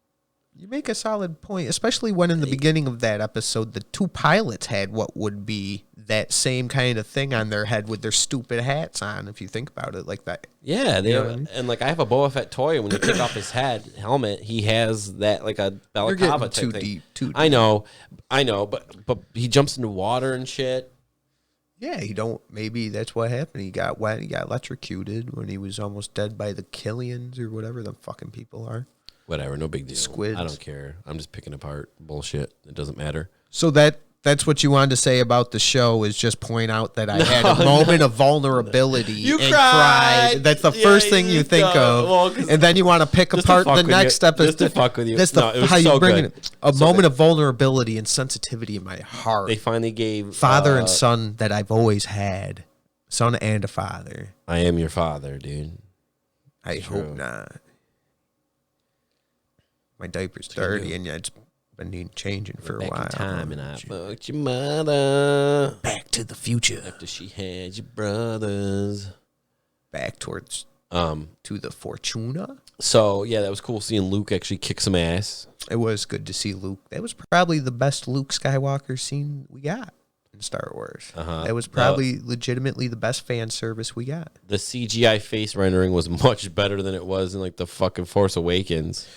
Speaker 2: You make a solid point, especially when in the beginning of that episode, the two pilots had what would be that same kind of thing on their head with their stupid hats on, if you think about it like that.
Speaker 3: Yeah, they and like I have a Boba Fett toy, and when you take off his helmet, he has that like a balaclava type thing.
Speaker 2: Too deep.
Speaker 3: I know, but he jumps into water and shit.
Speaker 2: Yeah, maybe that's what happened. He got wet, he got electrocuted when he was almost dead by the Killians or whatever the fucking people are.
Speaker 3: Whatever, no big deal.
Speaker 2: Squids.
Speaker 3: I don't care. I'm just picking apart bullshit. It doesn't matter.
Speaker 2: So that's what you wanted to say about the show, is just point out that I had a moment of vulnerability.
Speaker 3: You
Speaker 2: and
Speaker 3: cried.
Speaker 2: That's the first thing you think of.
Speaker 3: Well,
Speaker 2: and then you want to pick apart the next episode.
Speaker 3: Just to fuck with you.
Speaker 2: That's how you bring it. A moment of vulnerability and sensitivity in my heart.
Speaker 3: They finally gave
Speaker 2: father and son that I've always had. Son and a father.
Speaker 3: I am your father, dude.
Speaker 2: I hope not. My diaper's dirty and it's been needing changing for a while.
Speaker 3: In time and I fucked your mother.
Speaker 2: Back to the future.
Speaker 3: After she had your brothers.
Speaker 2: Back towards to the Fortuna.
Speaker 3: So yeah, that was cool seeing Luke actually kick some ass.
Speaker 2: It was good to see Luke. That was probably the best Luke Skywalker scene we got in Star Wars. That was probably legitimately the best fan service we got.
Speaker 3: The CGI face rendering was much better than it was in like the fucking Force Awakens.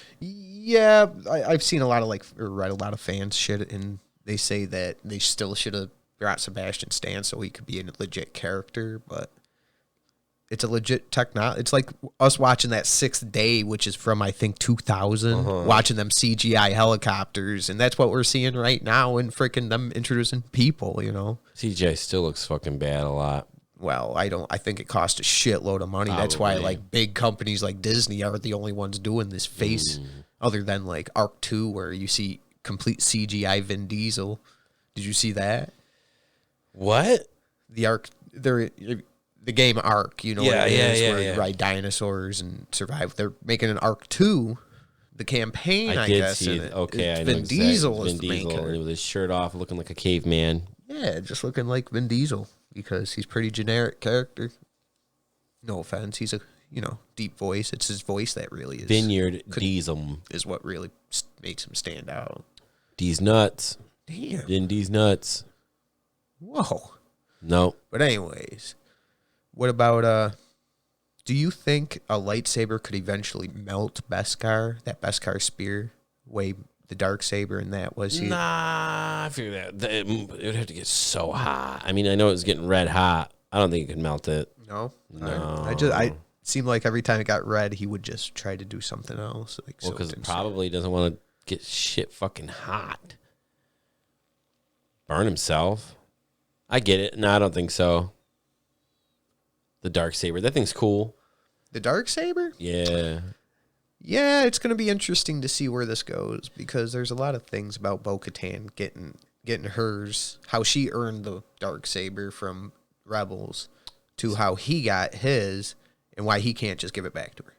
Speaker 2: Yeah, I've seen a lot of read a lot of fans shit, and they say that they still should have brought Sebastian Stan so he could be a legit character, but it's a legit technology. It's like us watching that Sixth Day, which is from, I think, 2000, watching them CGI helicopters, and that's what we're seeing right now in freaking them introducing people, you know?
Speaker 3: CGI still looks fucking bad a lot.
Speaker 2: Well, I think it cost a shitload of money.
Speaker 3: Probably.
Speaker 2: That's why, like, big companies like Disney are the only ones doing this face, other than, like, Arc 2, where you see complete CGI Vin Diesel. Did you see that?
Speaker 3: What?
Speaker 2: The Arc... The game Ark, you know what it is, where you ride dinosaurs and survive. They're making an Ark 2, the campaign, I guess.
Speaker 3: See it. Okay, I know
Speaker 2: Vin Diesel is the main
Speaker 3: Diesel,
Speaker 2: character.
Speaker 3: with his shirt off, looking like a caveman.
Speaker 2: Yeah, just looking like Vin Diesel, because he's pretty generic character. No offense, he's a, deep voice. It's his voice that really is...
Speaker 3: Vineyard Diesel.
Speaker 2: Is what really makes him stand out.
Speaker 3: D's nuts.
Speaker 2: Damn.
Speaker 3: Vin D's nuts.
Speaker 2: Whoa.
Speaker 3: No.
Speaker 2: But anyways... What about, do you think a lightsaber could eventually melt Beskar, that Beskar spear, way the dark saber and that was?
Speaker 3: Nah, I figure that it would have to get so hot. I mean, I know it was getting red hot. I don't think you could melt it.
Speaker 2: No?
Speaker 3: No.
Speaker 2: I seemed like every time it got red, he would just try to do something else.
Speaker 3: Well, because it probably doesn't want to get shit fucking hot. Burn himself. I get it. No, I don't think so. The Darksaber. That thing's cool.
Speaker 2: The Darksaber?
Speaker 3: Yeah.
Speaker 2: Yeah, it's going to be interesting to see where this goes, because there's a lot of things about Bo-Katan getting hers, how she earned the Darksaber from Rebels, to how he got his, and why he can't just give it back to her.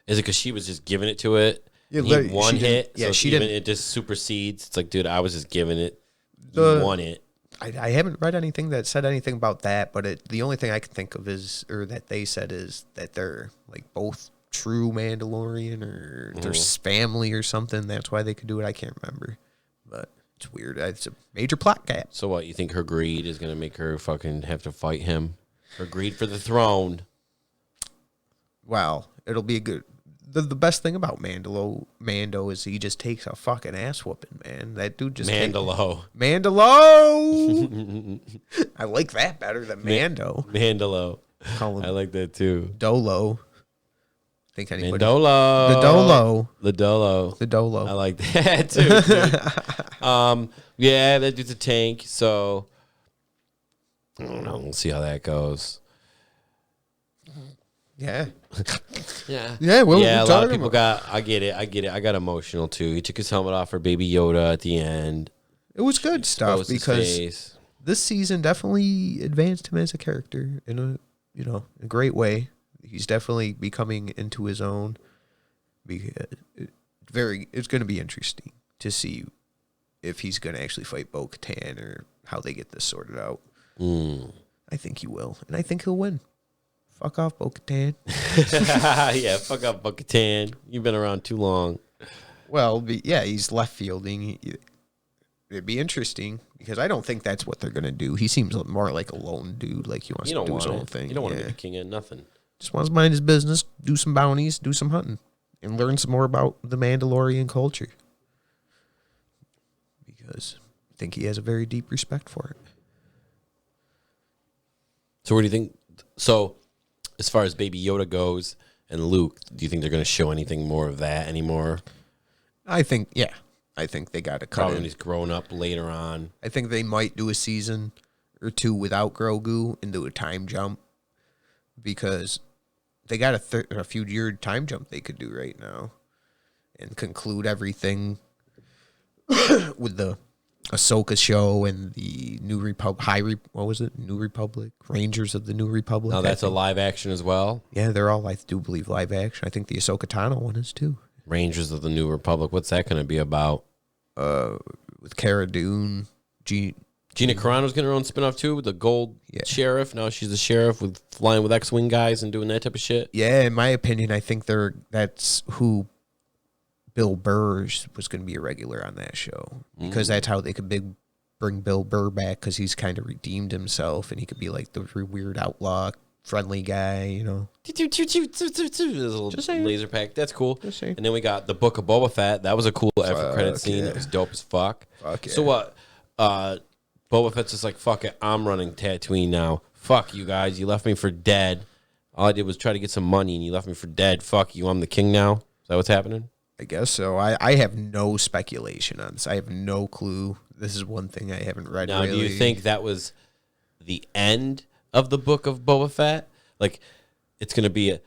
Speaker 3: Is it because she was just giving it to it?
Speaker 2: Yeah,
Speaker 3: he one hit?
Speaker 2: Yeah,
Speaker 3: so
Speaker 2: she
Speaker 3: even
Speaker 2: didn't.
Speaker 3: It just supersedes. It's like, dude, I was just giving it. You won it.
Speaker 2: I haven't read anything that said anything about that, but the only thing I can think of that they said is that they're like both true Mandalorian, or their family or something. That's why they could do it. I can't remember, but it's weird. It's a major plot gap.
Speaker 3: So what, you think her greed is going to make her fucking have to fight him? Her greed for the throne.
Speaker 2: Wow, it'll be a good... The best thing about Mando is he just takes a fucking ass whooping, man. That dude just...
Speaker 3: Mandalo.
Speaker 2: I like that better than Mando.
Speaker 3: Mandalo.
Speaker 2: Call him
Speaker 3: I like that too.
Speaker 2: Dolo. Think anybody...
Speaker 3: Mandolo.
Speaker 2: The Dolo.
Speaker 3: The Dolo. I like that too. Yeah, that dude's a tank, so... I don't know. We'll see how that goes.
Speaker 2: Yeah.
Speaker 3: Yeah.
Speaker 2: Yeah, well,
Speaker 3: yeah,
Speaker 2: we're
Speaker 3: a lot of
Speaker 2: talking
Speaker 3: people
Speaker 2: about-
Speaker 3: I get it. I got emotional too. He took his helmet off for Baby Yoda at the end.
Speaker 2: It was good stuff
Speaker 3: Exposed his
Speaker 2: because
Speaker 3: face.
Speaker 2: this season definitely advanced him as a character in a great way. He's definitely becoming into his own. It's going to be interesting to see if he's going to actually fight Bo-Katan or how they get this sorted out. I think he will, and I think he'll win. Fuck off, Bo-Katan.
Speaker 3: Yeah, fuck up, Bo-Katan. You've been around too long.
Speaker 2: Well, he's left fielding. It'd be interesting because I don't think that's what they're going to do. He seems more like a lone dude, like he wants to do his own thing.
Speaker 3: You don't want to be the king of nothing.
Speaker 2: Just wants to mind his business, do some bounties, do some hunting, and learn some more about the Mandalorian culture. Because I think he has a very deep respect for it.
Speaker 3: So what do you think? So as far as Baby Yoda goes and Luke, do you think they're going to show anything more of that anymore?
Speaker 2: I think they got to cut
Speaker 3: Probably
Speaker 2: in.
Speaker 3: when he's grown up later on.
Speaker 2: I think they might do a season or two without Grogu and do a time jump because they got a few-year time jump they could do right now and conclude everything with the Ahsoka show and the New Republic. New Republic? Rangers of the New Republic.
Speaker 3: Now that's a live action as well.
Speaker 2: Yeah, they're all, I do believe, live action. I think the Ahsoka Tano one is too.
Speaker 3: Rangers of the New Republic. What's that going to be about?
Speaker 2: With Cara Dune,
Speaker 3: Gina Carano's getting her own spinoff too with the gold sheriff. Now she's the sheriff with flying with X-Wing guys and doing that type of shit.
Speaker 2: Yeah, in my opinion, I think that's who Bill Burr was going to be a regular on that show because that's how they could bring Bill Burr back because he's kind of redeemed himself and he could be like the weird outlaw friendly guy, you know.
Speaker 3: There's a little laser pack. That's cool.
Speaker 2: Just saying.
Speaker 3: And then we got the Book of Boba Fett. That was a cool after credit scene.
Speaker 2: yeah.
Speaker 3: That was dope as fuck.
Speaker 2: Fuck yeah.
Speaker 3: So what? Boba Fett's just like, fuck it, I'm running Tatooine now. Fuck you guys. You left me for dead. All I did was try to get some money, and you left me for dead. Fuck you. I'm the king now. Is that what's happening?
Speaker 2: I guess so. I have no speculation on this. I have no clue. This is one thing I haven't read.
Speaker 3: Now,
Speaker 2: really.
Speaker 3: do you think that was the end of the Book of Boba Fett? Like, it's going to be the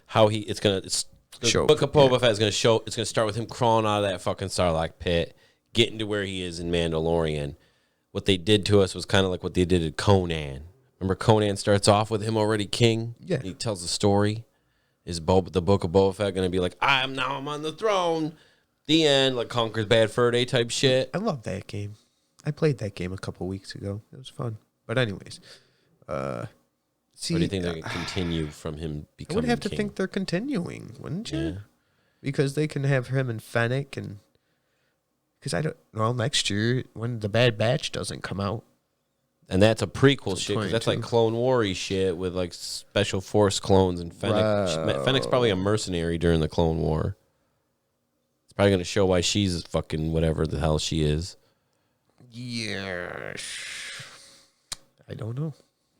Speaker 3: Book of Boba Fett is going to show. It's going to start with him crawling out of that fucking Sarlacc pit, getting to where he is in Mandalorian. What they did to us was kind of like what they did to Conan. Remember, Conan starts off with him already king.
Speaker 2: Yeah,
Speaker 3: he tells the story. Is the Book of Boba Fett going to be like, I'm on the throne? The end, like Conquer's Bad Fur Day type shit.
Speaker 2: I love that game. I played that game a couple weeks ago. It was fun. But anyways,
Speaker 3: Or do you think they're going to continue from him
Speaker 2: I
Speaker 3: becoming
Speaker 2: would have to
Speaker 3: king?
Speaker 2: think they're continuing, wouldn't you?
Speaker 3: Yeah.
Speaker 2: Because they can have him and Fennec and... Because next year, when The Bad Batch doesn't come out.
Speaker 3: And that's a prequel shit, because that's like
Speaker 2: 22.
Speaker 3: Clone War-y shit with like Special Force clones and Fennec. Fennec's probably a mercenary during the Clone War. It's probably going to show why she's fucking whatever the hell she is.
Speaker 2: Yeah. I don't know.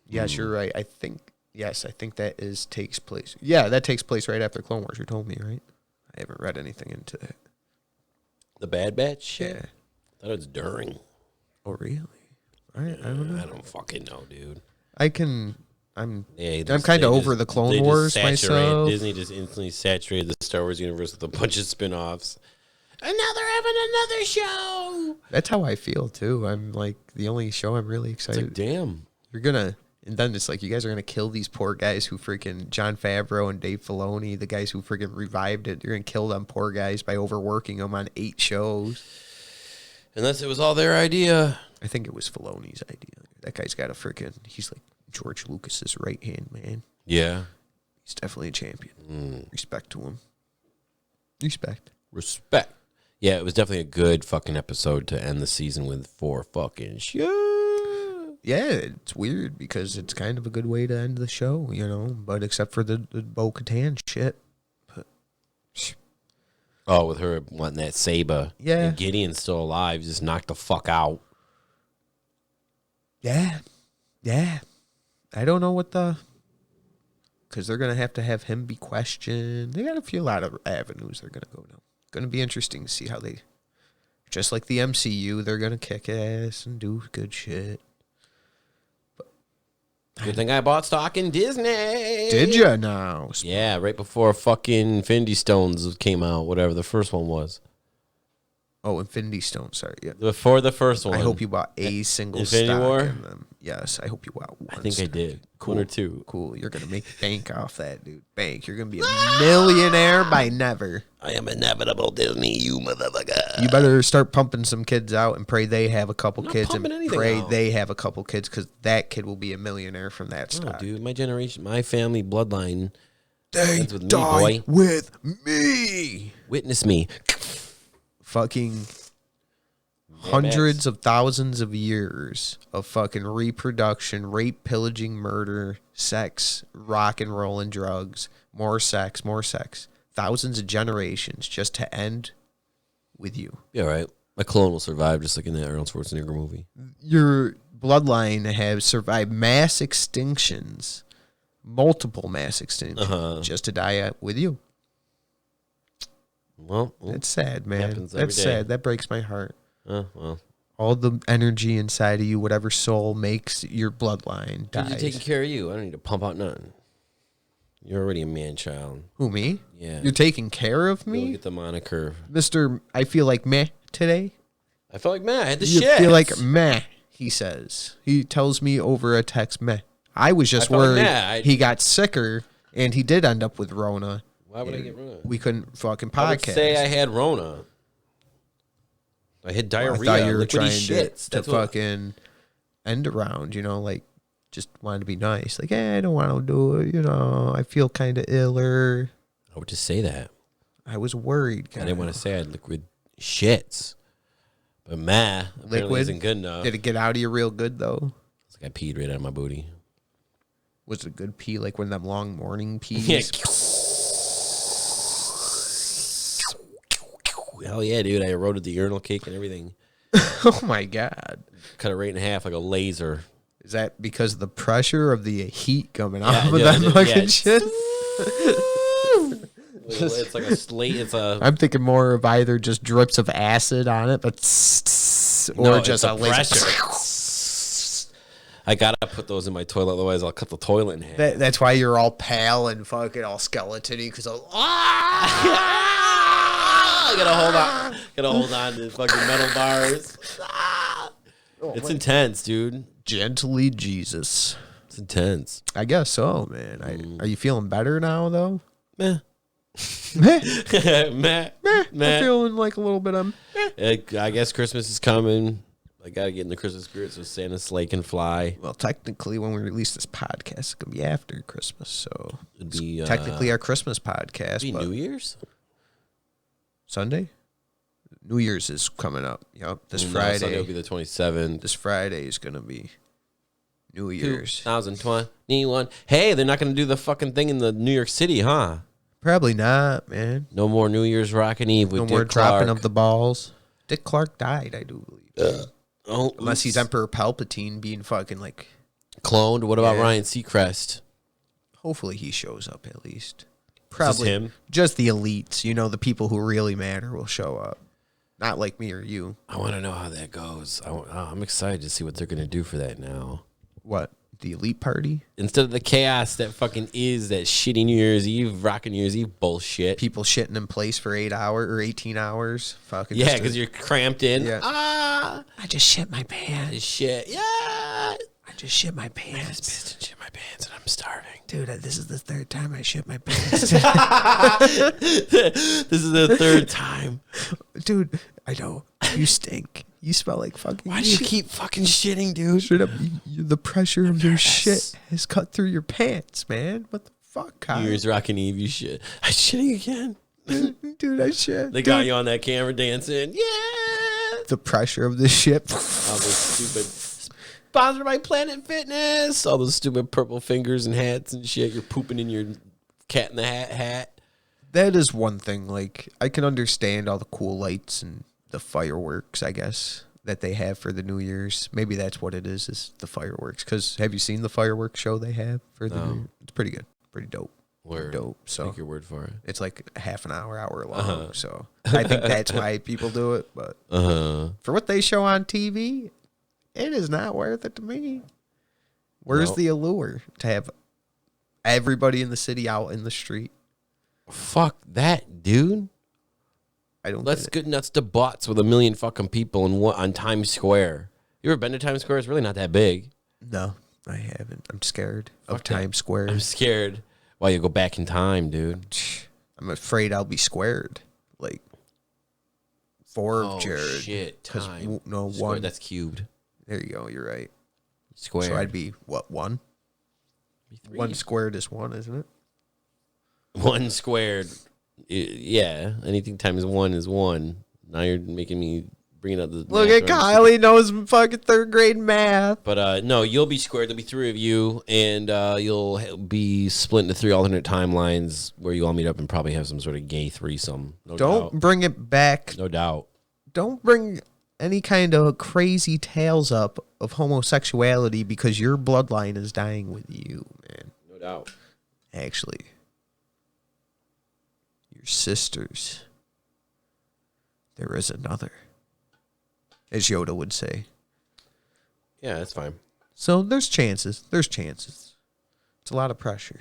Speaker 2: Yes, you're right. I think that takes place. Yeah, that takes place right after Clone Wars. You told me, right? I haven't read anything into that.
Speaker 3: The Bad Batch shit?
Speaker 2: Yeah.
Speaker 3: I thought it was during.
Speaker 2: Oh, really? I don't know.
Speaker 3: I don't fucking know, dude.
Speaker 2: I'm kind of over the Clone Wars myself.
Speaker 3: Disney just instantly saturated the Star Wars universe with a bunch of spin-offs. And now they're having another show.
Speaker 2: That's how I feel too. I'm like the only show I'm really
Speaker 3: It's
Speaker 2: excited.
Speaker 3: like, damn.
Speaker 2: And then it's like you guys are gonna kill these poor guys who freaking Jon Favreau and Dave Filoni, the guys who freaking revived it. You're gonna kill them poor guys by overworking them on 8 shows.
Speaker 3: Unless it was all their idea.
Speaker 2: I think it was Filoni's idea. That guy's got he's like George Lucas's right hand man.
Speaker 3: Yeah.
Speaker 2: He's definitely a champion. Respect to him. Respect.
Speaker 3: Yeah, it was definitely a good fucking episode to end the season with for fucking shit.
Speaker 2: Yeah, it's weird because it's kind of a good way to end the show, you know. But except for the Bo-Katan shit. But,
Speaker 3: oh, with her wanting that saber.
Speaker 2: Yeah.
Speaker 3: And Gideon's still alive, just knocked the fuck out.
Speaker 2: Yeah. I don't know because they're going to have him be questioned. They got a lot of avenues they're going to go down. Going to be interesting to see how they, just like the MCU, they're going to kick ass and do good shit.
Speaker 3: Good thing I bought stock in Disney.
Speaker 2: Did you now?
Speaker 3: Yeah, right before fucking Infinity Stones came out, whatever the first one was.
Speaker 2: Oh, Infinity Stone. Sorry. Yeah.
Speaker 3: Before the first one.
Speaker 2: I hope you bought a single
Speaker 3: Infinity
Speaker 2: stock
Speaker 3: War?
Speaker 2: in them. Yes, I hope you bought one.
Speaker 3: I think I
Speaker 2: stock.
Speaker 3: did.
Speaker 2: Cool.
Speaker 3: One or two.
Speaker 2: Cool. You're going to make bank off that, dude. Bank. You're going to be a millionaire by never.
Speaker 3: I am inevitable, Disney, you motherfucker.
Speaker 2: You better start pumping some kids out and pray they have a couple
Speaker 3: I'm not
Speaker 2: kids and
Speaker 3: pumping anything
Speaker 2: pray
Speaker 3: out.
Speaker 2: they have a couple kids because that kid will be a millionaire from that
Speaker 3: No,
Speaker 2: stock.
Speaker 3: dude, my generation, my family bloodline
Speaker 2: They
Speaker 3: ends with me,
Speaker 2: die
Speaker 3: boy.
Speaker 2: with me.
Speaker 3: Witness me.
Speaker 2: Fucking hundreds of thousands of years of fucking reproduction, rape, pillaging, murder, sex, rock and roll and drugs, more sex, thousands of generations just to end with you.
Speaker 3: Yeah, right. My clone will survive just like in that Arnold Schwarzenegger movie.
Speaker 2: Your bloodline has survived mass extinctions, multiple mass extinctions, just to die out with you.
Speaker 3: Well,
Speaker 2: That's sad, man.
Speaker 3: happens every
Speaker 2: That's
Speaker 3: day.
Speaker 2: sad. That breaks my heart.
Speaker 3: well.
Speaker 2: All the energy inside of you, whatever soul makes your bloodline,
Speaker 3: Dude, you're
Speaker 2: dies.
Speaker 3: taking care of you. I don't need to pump out nothing. You're already a man-child.
Speaker 2: Who, me?
Speaker 3: Yeah.
Speaker 2: You're taking care of
Speaker 3: You'll
Speaker 2: me?
Speaker 3: get the moniker.
Speaker 2: Mr. I feel like meh today.
Speaker 3: I felt like, man, I had the
Speaker 2: You
Speaker 3: shit.
Speaker 2: feel like meh, he says. He tells me over a text meh. I was just
Speaker 3: felt like
Speaker 2: worried
Speaker 3: meh.
Speaker 2: he got sicker and he did end up with Rona.
Speaker 3: Why would I get Rona?
Speaker 2: We couldn't fucking
Speaker 3: I would
Speaker 2: podcast.
Speaker 3: say I had Rona. I had
Speaker 2: I
Speaker 3: diarrhea.
Speaker 2: thought you were
Speaker 3: liquidy
Speaker 2: trying
Speaker 3: shits.
Speaker 2: to
Speaker 3: That's what-
Speaker 2: fucking end around, like just wanted to be nice. Like, I don't want to do it, I feel kind of iller.
Speaker 3: I would just say that.
Speaker 2: I was worried.
Speaker 3: I didn't want to say I had liquid shits. But apparently
Speaker 2: Liquid?
Speaker 3: isn't good enough.
Speaker 2: Did it get out of you real good, though?
Speaker 3: It's like I peed right out of my booty.
Speaker 2: Was it a good pee, like one of them long morning pees?
Speaker 3: Yeah. Hell yeah, dude. I eroded the urinal cake and everything.
Speaker 2: Oh, my God.
Speaker 3: Cut it right in half like a laser.
Speaker 2: Is that because of the pressure of the heat coming
Speaker 3: Yeah,
Speaker 2: off of
Speaker 3: yeah,
Speaker 2: that
Speaker 3: yeah,
Speaker 2: fucking
Speaker 3: yeah.
Speaker 2: shit?
Speaker 3: It's like a slate. It's a...
Speaker 2: I'm thinking more of either just drips of acid on it, but or
Speaker 3: No,
Speaker 2: just
Speaker 3: it's
Speaker 2: a
Speaker 3: the
Speaker 2: laser.
Speaker 3: pressure. I gotta put those in my toilet, otherwise I'll cut the toilet in half.
Speaker 2: That's why you're all pale and fucking all skeleton-y, because
Speaker 3: I gotta hold on to the fucking metal bars. It's intense, dude.
Speaker 2: gently Jesus.
Speaker 3: It's intense.
Speaker 2: I guess so, man. Are you feeling better now, though?
Speaker 3: Meh.
Speaker 2: Meh.
Speaker 3: Meh.
Speaker 2: I'm
Speaker 3: Meh.
Speaker 2: feeling like a little bit of
Speaker 3: I guess Christmas is coming. I gotta get in the Christmas spirit so Santa's sleigh can fly.
Speaker 2: Well, technically, when we release this podcast, it's going to be after Christmas, so
Speaker 3: It'd be
Speaker 2: technically our Christmas podcast.
Speaker 3: be
Speaker 2: but
Speaker 3: New Year's.
Speaker 2: Sunday? New Year's is coming up. Yep, this
Speaker 3: No, Sunday
Speaker 2: Friday.
Speaker 3: will be the 27th.
Speaker 2: This Friday is going to be New Year's.
Speaker 3: 2021. Hey, they're not gonna do the fucking thing in the New York City, huh?
Speaker 2: Probably not, man.
Speaker 3: No more New Year's Rockin' Eve with
Speaker 2: No
Speaker 3: Dick
Speaker 2: more dropping
Speaker 3: Clark.
Speaker 2: of the balls. Dick Clark died, I do believe.
Speaker 3: Oh,
Speaker 2: Unless he's Emperor Palpatine being fucking like...
Speaker 3: cloned. What about
Speaker 2: Yeah.
Speaker 3: Ryan Seacrest?
Speaker 2: Hopefully he shows up at least.
Speaker 3: Just
Speaker 2: Probably
Speaker 3: him?
Speaker 2: just the elites. The people who really matter will show up. Not like me or you.
Speaker 3: I want to know how that goes. I'm excited to see what they're gonna do for that now.
Speaker 2: What? The elite party?
Speaker 3: Instead of the chaos that fucking is that shitty New Year's Eve, rockin' New Year's Eve bullshit.
Speaker 2: People shitting in place for 8 hours or 18 hours. Fucking
Speaker 3: Yeah,
Speaker 2: just to-
Speaker 3: because you're cramped in.
Speaker 2: Yeah.
Speaker 3: Ah,
Speaker 2: I just shit my pants.
Speaker 3: this shit. Yeah.
Speaker 2: I just shit my
Speaker 3: I
Speaker 2: pants.
Speaker 3: just pissed and shit my pants and I'm starving.
Speaker 2: Dude, this is the third time I shit my pants.
Speaker 3: This is the third time.
Speaker 2: Dude, I know. You stink. You smell like fucking
Speaker 3: Why do you
Speaker 2: shit.
Speaker 3: keep fucking shitting, dude?
Speaker 2: Straight up, the pressure of your
Speaker 3: nervous.
Speaker 2: shit has cut through your pants, man. What the fuck, Kyle?
Speaker 3: New Year's Rockin' Eve, you shit. I'm shitting again.
Speaker 2: Dude, I shit.
Speaker 3: They got you on that camera dancing. Yeah.
Speaker 2: The pressure of the shit.
Speaker 3: All those stupid. Sponsored by Planet Fitness. All those stupid purple fingers and hats and shit. You're pooping in your Cat in the hat.
Speaker 2: That is one thing. Like, I can understand all the cool lights and the fireworks, I guess, that they have for the New Year's. Maybe that's what it is the fireworks. Because have you seen the fireworks show they have for the New Year? It's pretty good. Pretty dope.
Speaker 3: Word.
Speaker 2: Dope. So
Speaker 3: Take your word for it.
Speaker 2: it's like a half an hour long. So I think that's why people do it. But for what they show on TV, it is not worth it to me. Where's
Speaker 3: No.
Speaker 2: the allure to have everybody in the city out in the street?
Speaker 3: Fuck that, dude.
Speaker 2: I don't.
Speaker 3: Let's
Speaker 2: get it.
Speaker 3: get nuts to butts with a million fucking people on Times Square. You ever been to Times Square? It's really not that big.
Speaker 2: No, I haven't. I'm scared of
Speaker 3: Fuck that.
Speaker 2: Times Square.
Speaker 3: I'm scared. Why you go back in time, dude?
Speaker 2: I'm afraid I'll be squared. Like 4 of Jared.
Speaker 3: Shit.
Speaker 2: 'Cause
Speaker 3: Time.
Speaker 2: no,
Speaker 3: Square,
Speaker 2: 1.
Speaker 3: That's cubed.
Speaker 2: There you go. You're right.
Speaker 3: Square.
Speaker 2: So I'd be, what, 1?
Speaker 3: 3.
Speaker 2: 1 squared is 1, isn't it?
Speaker 3: 1 squared. Yeah. Anything times 1 is 1. Now you're making me bring up the.
Speaker 2: Look
Speaker 3: math
Speaker 2: at
Speaker 3: wrong.
Speaker 2: Kyle. He knows fucking 3rd grade math.
Speaker 3: But no, you'll be squared. There'll be 3 of you, and you'll be split into 3 alternate timelines where you all meet up and probably have some sort of gay threesome. No
Speaker 2: Don't
Speaker 3: doubt.
Speaker 2: bring it back.
Speaker 3: No doubt.
Speaker 2: Don't bring any kind of crazy tales up of homosexuality because your bloodline is dying with you, man.
Speaker 3: No doubt.
Speaker 2: Actually, your sisters. There is another, as Yoda would say.
Speaker 3: Yeah, that's fine.
Speaker 2: So there's chances. There's chances. It's a lot of pressure.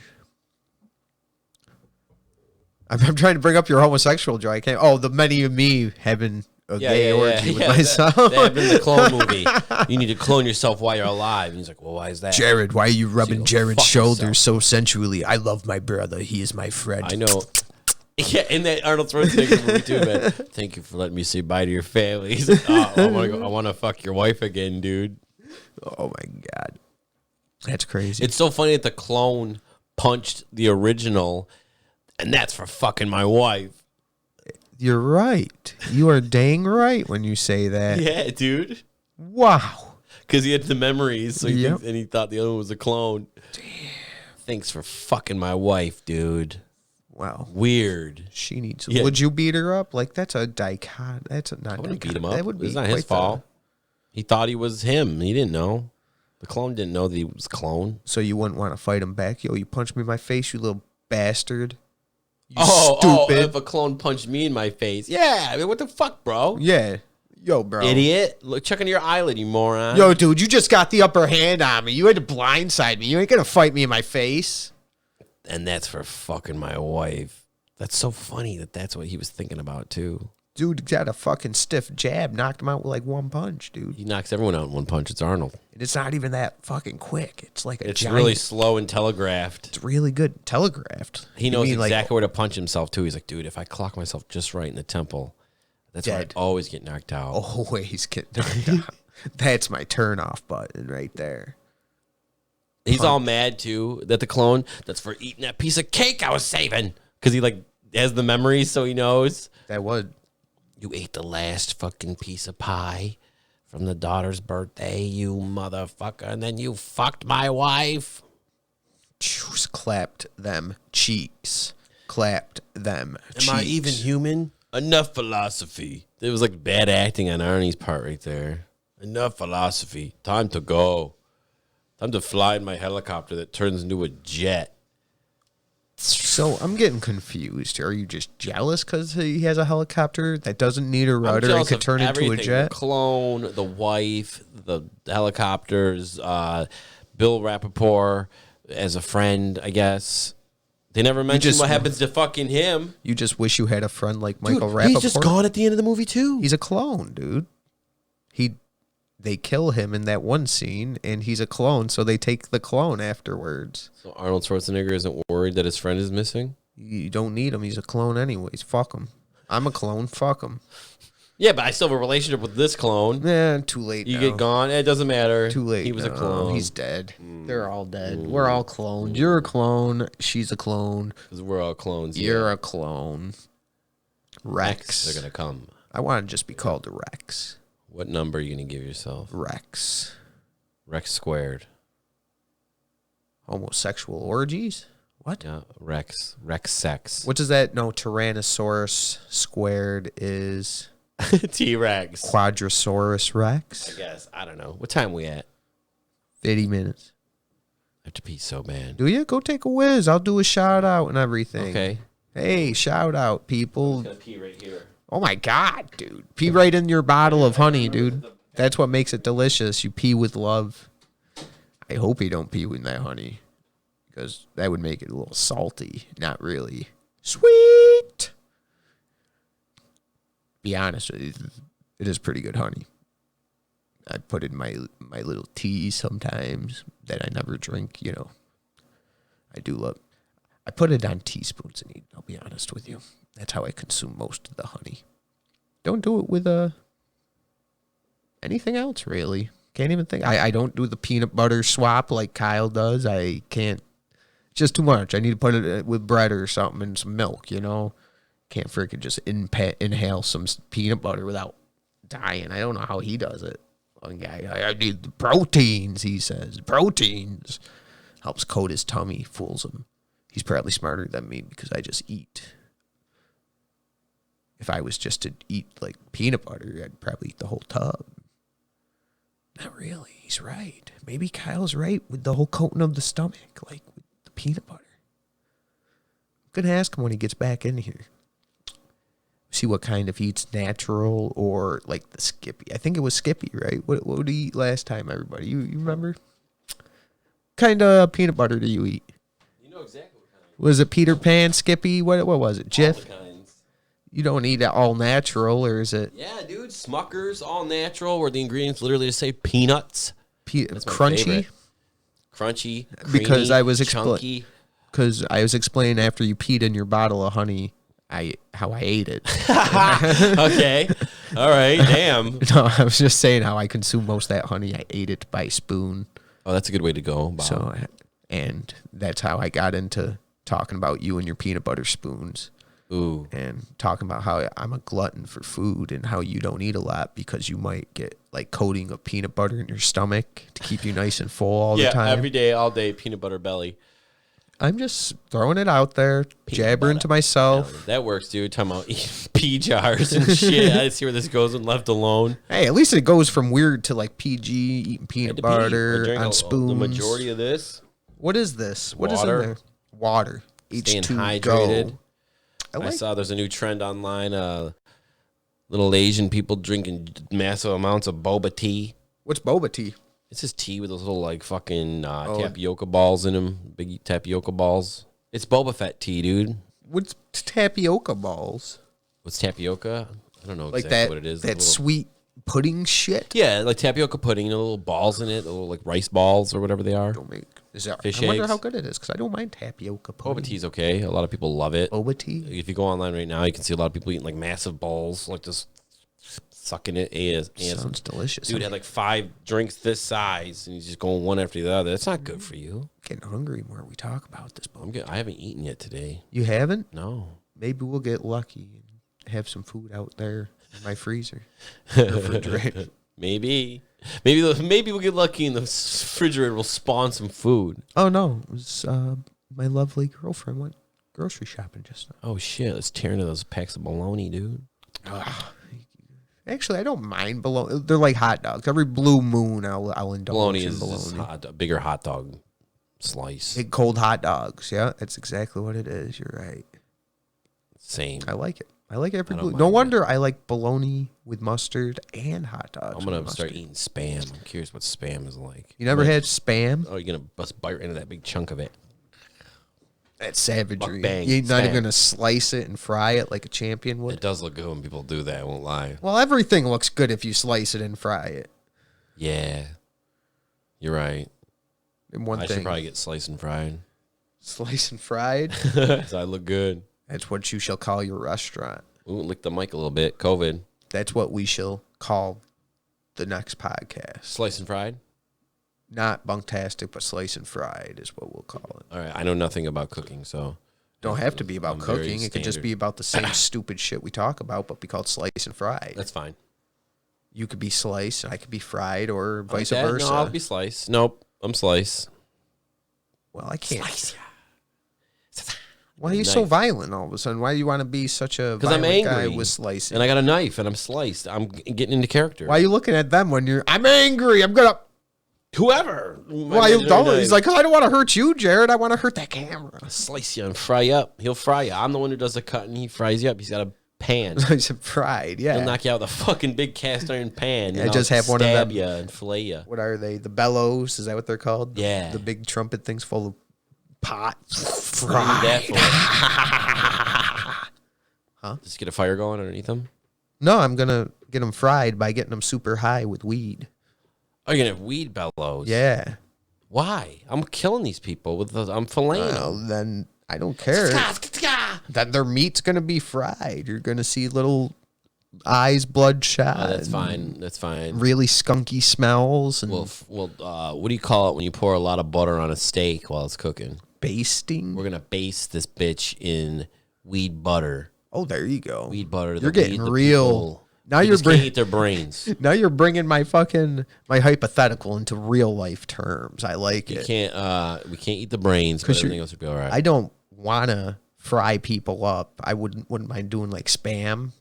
Speaker 2: I'm trying to bring up your homosexual joke. I can't. Oh, the many of me having a gay orgy with myself.
Speaker 3: That happened in the clone movie. You need to clone yourself while you're alive. And he's like, well, why is that?
Speaker 2: Jared, why are you rubbing
Speaker 3: go
Speaker 2: Jared's
Speaker 3: fuck
Speaker 2: shoulders so sensually? I love my brother. He is my friend.
Speaker 3: I know. Yeah, in that Arnold Schwarzenegger movie too, man. Thank you for letting me say bye to your family. He's like, oh, I want to fuck your wife again, dude.
Speaker 2: Oh my god, that's crazy.
Speaker 3: It's so funny that the clone punched the original, and that's for fucking my wife.
Speaker 2: You're right. You are dang right when you say that.
Speaker 3: Yeah, dude.
Speaker 2: Wow.
Speaker 3: Because he had the memories, so
Speaker 2: Yep.
Speaker 3: and he thought the other one was a clone. Damn. Thanks for fucking my wife, dude.
Speaker 2: Wow.
Speaker 3: Weird.
Speaker 2: She needs.
Speaker 3: Yeah.
Speaker 2: Would you beat her up? Like that's a dichot. That's a not.
Speaker 3: I wouldn't beat him
Speaker 2: dichot.
Speaker 3: up.
Speaker 2: That would be
Speaker 3: It's not his
Speaker 2: quite the-
Speaker 3: fault. He thought he was him. He didn't know. The clone didn't know that he was a clone.
Speaker 2: So you wouldn't want to fight him back? Yo, you punched me in my face, you little bastard. You
Speaker 3: Oh,
Speaker 2: stupid.
Speaker 3: if a clone punched me in my face. Yeah, I mean, what the fuck, bro?
Speaker 2: Yeah. Yo, bro.
Speaker 3: Idiot. Look, check on your eyelid, you moron.
Speaker 2: Yo, dude, you just got the upper hand on me. You had to blindside me. You ain't gonna fight me in my face.
Speaker 3: And that's for fucking my wife. That's so funny that that's what he was thinking about, too.
Speaker 2: Dude got a fucking stiff jab, knocked him out with like 1 punch, dude.
Speaker 3: He knocks everyone out in 1 punch. It's Arnold.
Speaker 2: And it's not even that fucking quick. It's like a
Speaker 3: It's
Speaker 2: giant.
Speaker 3: really slow and telegraphed.
Speaker 2: It's really good. Telegraphed.
Speaker 3: He
Speaker 2: You
Speaker 3: knows
Speaker 2: mean,
Speaker 3: exactly where to punch himself, too. He's like, dude, if I clock myself just right in the temple, that's where I
Speaker 2: Dead.
Speaker 3: always get knocked out.
Speaker 2: Always get knocked out. That's my turn off button right there.
Speaker 3: He's all mad, too, that the clone, that's for eating that piece of cake I was saving. Because he, like, has the memories, so he knows.
Speaker 2: That would.
Speaker 3: You ate the last fucking piece of pie from the daughter's birthday, you motherfucker, and then you fucked my wife.
Speaker 2: Just clapped them cheeks. Clapped them cheeks.
Speaker 3: Am I even human? Enough philosophy. It was like bad acting on Arnie's part right there. Enough philosophy. Time to go. Time to fly in my helicopter that turns into a jet.
Speaker 2: So I'm getting confused. Are you just jealous because he has a helicopter that doesn't need a
Speaker 3: I'm
Speaker 2: rudder and
Speaker 3: jealous
Speaker 2: could
Speaker 3: of
Speaker 2: turn into a
Speaker 3: everything.
Speaker 2: jet?
Speaker 3: The clone, the wife, the helicopters, Bill Rappaport as a friend, I guess. They never mentioned
Speaker 2: just-
Speaker 3: what happens to fucking him.
Speaker 2: You just wish you had a friend like Michael
Speaker 3: Dude,
Speaker 2: Rappaport.
Speaker 3: he's just gone at the end of the movie, too.
Speaker 2: He's a clone, dude. They kill him in that one scene, and he's a clone, so they take the clone afterwards.
Speaker 3: So Arnold Schwarzenegger isn't worried that his friend is missing?
Speaker 2: You don't need him. He's a clone anyways. Fuck him. I'm a clone. Fuck him.
Speaker 3: Yeah, but I still have a relationship with this clone.
Speaker 2: Too late
Speaker 3: You
Speaker 2: now.
Speaker 3: get gone, it doesn't matter.
Speaker 2: Too late.
Speaker 3: He was a
Speaker 2: now.
Speaker 3: clone.
Speaker 2: He's dead. They're all dead. We're all cloned. You're a clone. She's a clone.
Speaker 3: Because we're all clones.
Speaker 2: You're a clone. Rex.
Speaker 3: They're going to come.
Speaker 2: I want to just be called Rex.
Speaker 3: What number are you going to give yourself?
Speaker 2: Rex.
Speaker 3: Rex squared.
Speaker 2: Homosexual orgies? What?
Speaker 3: Yeah, Rex. Rex sex.
Speaker 2: What does that? No, Tyrannosaurus squared is
Speaker 3: T-Rex.
Speaker 2: Quadrosaurus Rex.
Speaker 3: I guess. I don't know. What time we at?
Speaker 2: 50 minutes.
Speaker 3: I have to pee so bad.
Speaker 2: Do you? Go take a whiz. I'll do a shout out and everything.
Speaker 3: Okay.
Speaker 2: Hey, shout out, people.
Speaker 3: I'm going to pee right here.
Speaker 2: Oh my God, dude. Pee right in your bottle of honey, dude. That's what makes it delicious. You pee with love. I hope he don't pee in that honey, because that would make it a little salty. Not really sweet. Be honest with you, it is pretty good honey. I put it in my little tea sometimes that I never drink, you know. I do love. I put it on teaspoons and eat. I'll be honest with you. That's how I consume most of the honey. Don't do it with anything else, really. Can't even think. I don't do the peanut butter swap like Kyle does. I can't. It's just too much. I need to put it with bread or something and some milk, you know. Can't freaking just inhale some peanut butter without dying. I don't know how he does it. One guy, I need the proteins, he says. Proteins. Helps coat his tummy, fools him. He's probably smarter than me because I just eat. If I was just to eat like peanut butter, I'd probably eat the whole tub. Not really. He's right. Maybe Kyle's right with the whole coating of the stomach, like with the peanut butter. I'm going to ask him when he gets back in here. See what kind, if he eats natural or like the Skippy. I think it was Skippy, right? What did he eat last time, everybody? You remember? Kind of peanut butter do you eat?
Speaker 3: You know exactly what kind.
Speaker 2: Was it Peter Pan, Skippy? What was it? Jif?
Speaker 3: All the kinds.
Speaker 2: You don't eat it all natural, or is it?
Speaker 3: Yeah, dude. Smucker's all natural, where the ingredients literally just say peanuts. That's my
Speaker 2: crunchy?
Speaker 3: favorite. Crunchy, creamy,
Speaker 2: Because I was
Speaker 3: chunky.
Speaker 2: Because I was explaining after you peed in your bottle of honey, how I ate it.
Speaker 3: Okay. All right. Damn.
Speaker 2: No, I was just saying how I consume most of that honey. I ate it by spoon.
Speaker 3: Oh, that's a good way to go. Bob.
Speaker 2: So, and that's how I got into talking about you and your peanut butter spoons.
Speaker 3: Ooh.
Speaker 2: And talking about how I'm a glutton for food and how you don't eat a lot because you might get like coating of peanut butter in your stomach to keep you nice and full all the time.
Speaker 3: Every day, all day, peanut butter belly.
Speaker 2: I'm just throwing it out there, jabbering to myself.
Speaker 3: That works, dude. Talking about eating pea jars and shit. I see where this goes when left alone.
Speaker 2: Hey, at least it goes from weird to like PG, eating peanut butter on spoons.
Speaker 3: The majority of this.
Speaker 2: What is this? What is
Speaker 3: Water.
Speaker 2: in there? Water.
Speaker 3: Staying
Speaker 2: H2
Speaker 3: hydrated.
Speaker 2: Go.
Speaker 3: I saw there's a new trend online. Little Asian people drinking massive amounts of boba tea.
Speaker 2: What's boba tea?
Speaker 3: It's just tea with those little like fucking tapioca balls in them. Big tapioca balls. It's Boba Fett tea, dude.
Speaker 2: What's tapioca balls?
Speaker 3: What's tapioca? I don't know
Speaker 2: Like
Speaker 3: exactly what it is.
Speaker 2: That
Speaker 3: Little-
Speaker 2: sweet pudding shit?
Speaker 3: Yeah, like tapioca pudding, little balls in it, little like rice balls or whatever they are.
Speaker 2: Don't make. Is that,
Speaker 3: Fish
Speaker 2: I wonder
Speaker 3: eggs.
Speaker 2: how good it is because I don't mind tapioca pudding.
Speaker 3: Boba tea's okay. A lot of people love it.
Speaker 2: Boba tea?
Speaker 3: If you go online right now, you can see a lot of people eating like massive bowls, like just sucking it.
Speaker 2: Sounds delicious.
Speaker 3: Dude had like 5 drinks this size, and he's just going one after the other. That's not good for you.
Speaker 2: Getting hungry more we talk about this.
Speaker 3: I'm good. I haven't eaten yet today.
Speaker 2: You haven't?
Speaker 3: No.
Speaker 2: Maybe we'll get lucky and have some food out there in my freezer. Refrigerator.
Speaker 3: Maybe we'll get lucky and the refrigerator will spawn some food.
Speaker 2: Oh no, it was my lovely girlfriend went grocery shopping just now.
Speaker 3: Oh shit, let's tear into those packs of bologna, dude.
Speaker 2: Actually, I don't mind bologna. They're like hot dogs. Every blue moon, I'll indulge
Speaker 3: Bologna
Speaker 2: in
Speaker 3: is just
Speaker 2: bologna.
Speaker 3: a bigger hot dog slice.
Speaker 2: Big cold hot dogs. Yeah, that's exactly what it is. You're right.
Speaker 3: Same.
Speaker 2: I like it. I like every
Speaker 3: I don't
Speaker 2: blue. No
Speaker 3: mind
Speaker 2: wonder I like bologna with mustard and hot dogs.
Speaker 3: I'm gonna
Speaker 2: with
Speaker 3: start
Speaker 2: mustard.
Speaker 3: eating Spam. I'm curious what Spam is like.
Speaker 2: You never had Spam?
Speaker 3: Oh, you're gonna bite right into that big chunk of it.
Speaker 2: That's savagery.
Speaker 3: Mukbang,
Speaker 2: You're not even
Speaker 3: Spam.
Speaker 2: gonna slice it and fry it like a champion would.
Speaker 3: It does look good when people do that. I won't lie.
Speaker 2: Well, everything looks good if you slice it and fry it.
Speaker 3: Yeah, you're right.
Speaker 2: And one
Speaker 3: I
Speaker 2: thing,
Speaker 3: should probably get sliced and fried.
Speaker 2: slice and fried.
Speaker 3: So I look good.
Speaker 2: That's what you shall call your restaurant.
Speaker 3: Ooh, lick the mic a little bit. COVID.
Speaker 2: That's what we shall call the next podcast.
Speaker 3: Sliced and fried.
Speaker 2: Not Bunktastic, but slice and fried is what we'll call it.
Speaker 3: All right. I know nothing about cooking, so
Speaker 2: Don't have to be about
Speaker 3: I'm very
Speaker 2: cooking. It could just
Speaker 3: standard.
Speaker 2: be about the same stupid shit we talk about, but be called slice and fried.
Speaker 3: that's fine.
Speaker 2: You could be sliced, and I could be fried, or
Speaker 3: Like
Speaker 2: vice
Speaker 3: that?
Speaker 2: versa.
Speaker 3: No, I'll be sliced. Nope, I'm sliced.
Speaker 2: Well, I can't.
Speaker 3: Slice.
Speaker 2: Why are you so
Speaker 3: Knife.
Speaker 2: violent all of a sudden? Why do you want to be such a
Speaker 3: 'Cause I'm
Speaker 2: violent guy
Speaker 3: angry.
Speaker 2: with slicing?
Speaker 3: And I got a knife and I'm sliced. I'm getting into character.
Speaker 2: Why are you looking at them when you're? I'm angry. I'm gonna.
Speaker 3: Whoever.
Speaker 2: Why you don't? He's like, 'cause I don't want to hurt you, Jared. I want to hurt that camera.
Speaker 3: slice you and fry you up. He'll fry you. I'm the one who does the cutting. He fries you up. He's got a pan.
Speaker 2: I said fried. Yeah.
Speaker 3: He'll knock you out with a fucking big cast iron pan.
Speaker 2: Yeah,
Speaker 3: And
Speaker 2: just have one of
Speaker 3: stab
Speaker 2: them.
Speaker 3: you and fillet you.
Speaker 2: What are they? The bellows? Is that what they're called?
Speaker 3: Yeah.
Speaker 2: The big trumpet things full of pot.
Speaker 3: That
Speaker 2: Fried.
Speaker 3: for? Just get a fire going underneath them.
Speaker 2: No, I'm gonna get them fried by getting them super high with weed.
Speaker 3: Oh, you're gonna have weed bellows.
Speaker 2: Yeah.
Speaker 3: Why? I'm killing these people with I'm filleting them.
Speaker 2: Well, then I don't care. Then their meat's gonna be fried. You're gonna see little eyes bloodshot.
Speaker 3: Oh, that's fine. That's fine.
Speaker 2: Really skunky smells and
Speaker 3: Well, what do you call it when you pour a lot of butter on a steak while it's cooking?
Speaker 2: basting.
Speaker 3: We're gonna baste this bitch in weed butter.
Speaker 2: Oh, there you go.
Speaker 3: Weed butter.
Speaker 2: You're getting real. Now
Speaker 3: You
Speaker 2: you're
Speaker 3: just can't
Speaker 2: bringing.
Speaker 3: eat their brains.
Speaker 2: Now you're bringing my hypothetical into real life terms. I like
Speaker 3: You
Speaker 2: it.
Speaker 3: can't. We can't eat the brains, but everything else would be all right.
Speaker 2: I don't want to fry people up. I wouldn't mind doing like Spam.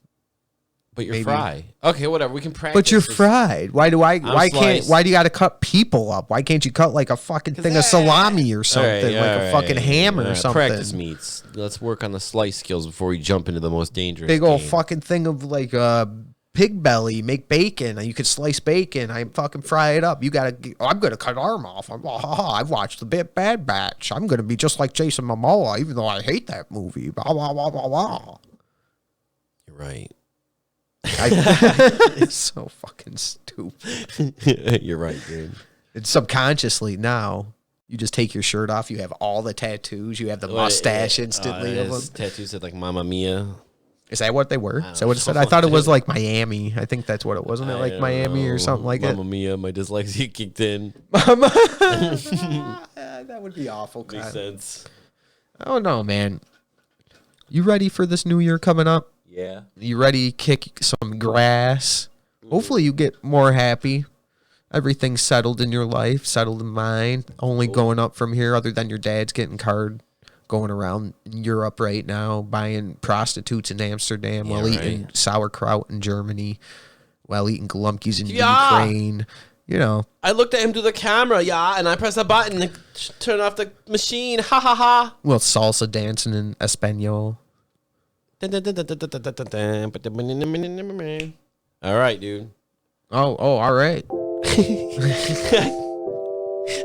Speaker 3: But you're
Speaker 2: maybe.
Speaker 3: fry. Okay, whatever. We can practice.
Speaker 2: But you're
Speaker 3: this.
Speaker 2: fried. Why do I? Why can't?
Speaker 3: sliced.
Speaker 2: Why do you got to cut people up? Why can't you cut like a fucking thing of salami or something, like a fucking ham or something?
Speaker 3: Practice meats. Let's work on the slice skills before we jump into the most dangerous.
Speaker 2: Big old
Speaker 3: game.
Speaker 2: fucking thing of like pig belly. Make bacon. You could slice bacon. I fucking fry it up. You gotta. I'm gonna cut arm off. I've watched the Bad Batch. I'm gonna be just like Jason Momoa, even though I hate that movie. Blah blah blah blah blah.
Speaker 3: You're right.
Speaker 2: It's so fucking stupid.
Speaker 3: You're right, dude.
Speaker 2: It's subconsciously now. You just take your shirt off. You have all the tattoos. You have the mustache instantly of them.
Speaker 3: Tattoos said like "Mamma Mia."
Speaker 2: Is that what they were? Is that what it said? I thought it was like Miami. I think that's what it was. Wasn't it like Miami or something like
Speaker 3: Mamma Mia, my dyslexia kicked in.
Speaker 2: That would be awful.
Speaker 3: Makes sense.
Speaker 2: I don't know, man. You ready for this new year coming up?
Speaker 3: Yeah.
Speaker 2: You ready to kick some grass? Hopefully you get more happy. Everything's settled in your life, settled in mine. Only going up from here other than your dad's getting card going around in Europe right now, buying prostitutes in Amsterdam while eating sauerkraut in Germany, while eating galumpies in Ukraine. You know.
Speaker 3: I looked at him through the camera, and I pressed a button to turn off the machine. Ha ha ha.
Speaker 2: Well, salsa dancing in Espanol.
Speaker 3: All right, dude.
Speaker 2: Oh, all right.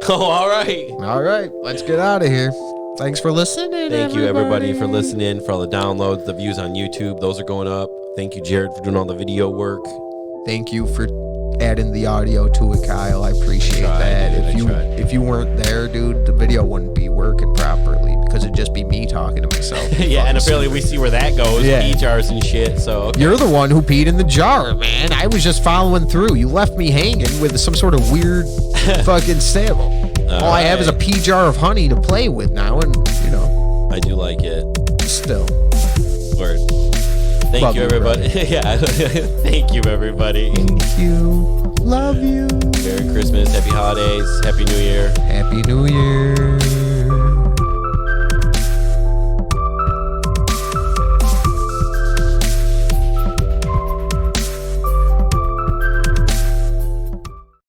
Speaker 3: All right.
Speaker 2: All right. Let's get out of here. Thanks for listening.
Speaker 3: Thank you, everybody, for listening, for all the downloads, the views on YouTube. Those are going up. Thank you, Jared, for doing all the video work.
Speaker 2: Thank you for adding the audio to it, Kyle. I appreciate that.
Speaker 3: Dude,
Speaker 2: If you weren't there, dude, the video wouldn't be working properly because it'd just be me talking to myself.
Speaker 3: Yeah, and apparently we see where that goes.
Speaker 2: Yeah.
Speaker 3: E-jars and shit, so... Okay.
Speaker 2: You're the one who peed in the jar, man. I was just following through. You left me hanging with some sort of weird fucking sample. All I have is a pea jar of honey to play with now, and, you know.
Speaker 3: I do like it.
Speaker 2: Still.
Speaker 3: Word. Thank
Speaker 2: Love
Speaker 3: you,
Speaker 2: you,
Speaker 3: everybody. Yeah. Thank you, everybody.
Speaker 2: Thank you. Love you.
Speaker 3: Merry Christmas. Happy holidays. Happy New Year.
Speaker 2: Happy New Year.